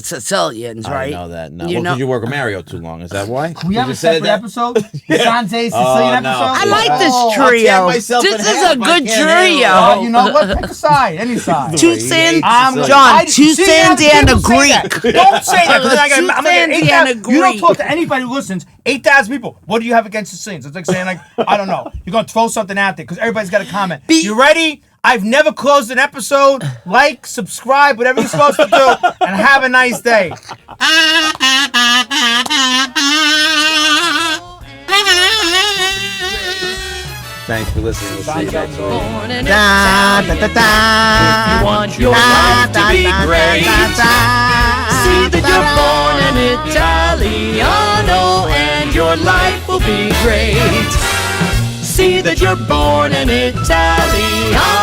[SPEAKER 1] Sicilians, right?
[SPEAKER 2] I know that. No,
[SPEAKER 1] You
[SPEAKER 2] well,
[SPEAKER 1] know-
[SPEAKER 2] because you work with Mario too long. Is that why?
[SPEAKER 3] We have a
[SPEAKER 2] Just said
[SPEAKER 3] separate
[SPEAKER 2] that?
[SPEAKER 3] episode. Sanjay's Sicilian
[SPEAKER 2] Oh, no.
[SPEAKER 3] episode.
[SPEAKER 1] I like this
[SPEAKER 2] I'll
[SPEAKER 1] trio.
[SPEAKER 2] tear myself
[SPEAKER 1] This
[SPEAKER 2] in
[SPEAKER 1] is
[SPEAKER 2] half.
[SPEAKER 1] a
[SPEAKER 2] I
[SPEAKER 1] good
[SPEAKER 2] can't handle it.
[SPEAKER 1] trio.
[SPEAKER 3] You know what? Pick a side, any side.
[SPEAKER 1] Two
[SPEAKER 2] He
[SPEAKER 1] San,
[SPEAKER 2] hates Sicilian.
[SPEAKER 1] John, two
[SPEAKER 3] See,
[SPEAKER 1] Sandy
[SPEAKER 3] people
[SPEAKER 1] and a
[SPEAKER 3] say
[SPEAKER 1] Greek.
[SPEAKER 3] that. Don't say that because I'm gonna get
[SPEAKER 1] Two
[SPEAKER 3] 8,000.
[SPEAKER 1] Sandy and a
[SPEAKER 3] You don't
[SPEAKER 1] Greek.
[SPEAKER 3] talk to anybody who listens. 8,000 people. What do you have against Sicilians? It's like saying, like, I don't know. You're gonna throw something out there because everybody's got a comment. You ready? I've never closed an episode. Like, subscribe, whatever you're supposed to do, and have a nice day.
[SPEAKER 2] Thanks for listening. We'll see you next week.
[SPEAKER 5] If you want your life to be great, see that you're born an Italiano and your life will be great. See that you're born an Italiano.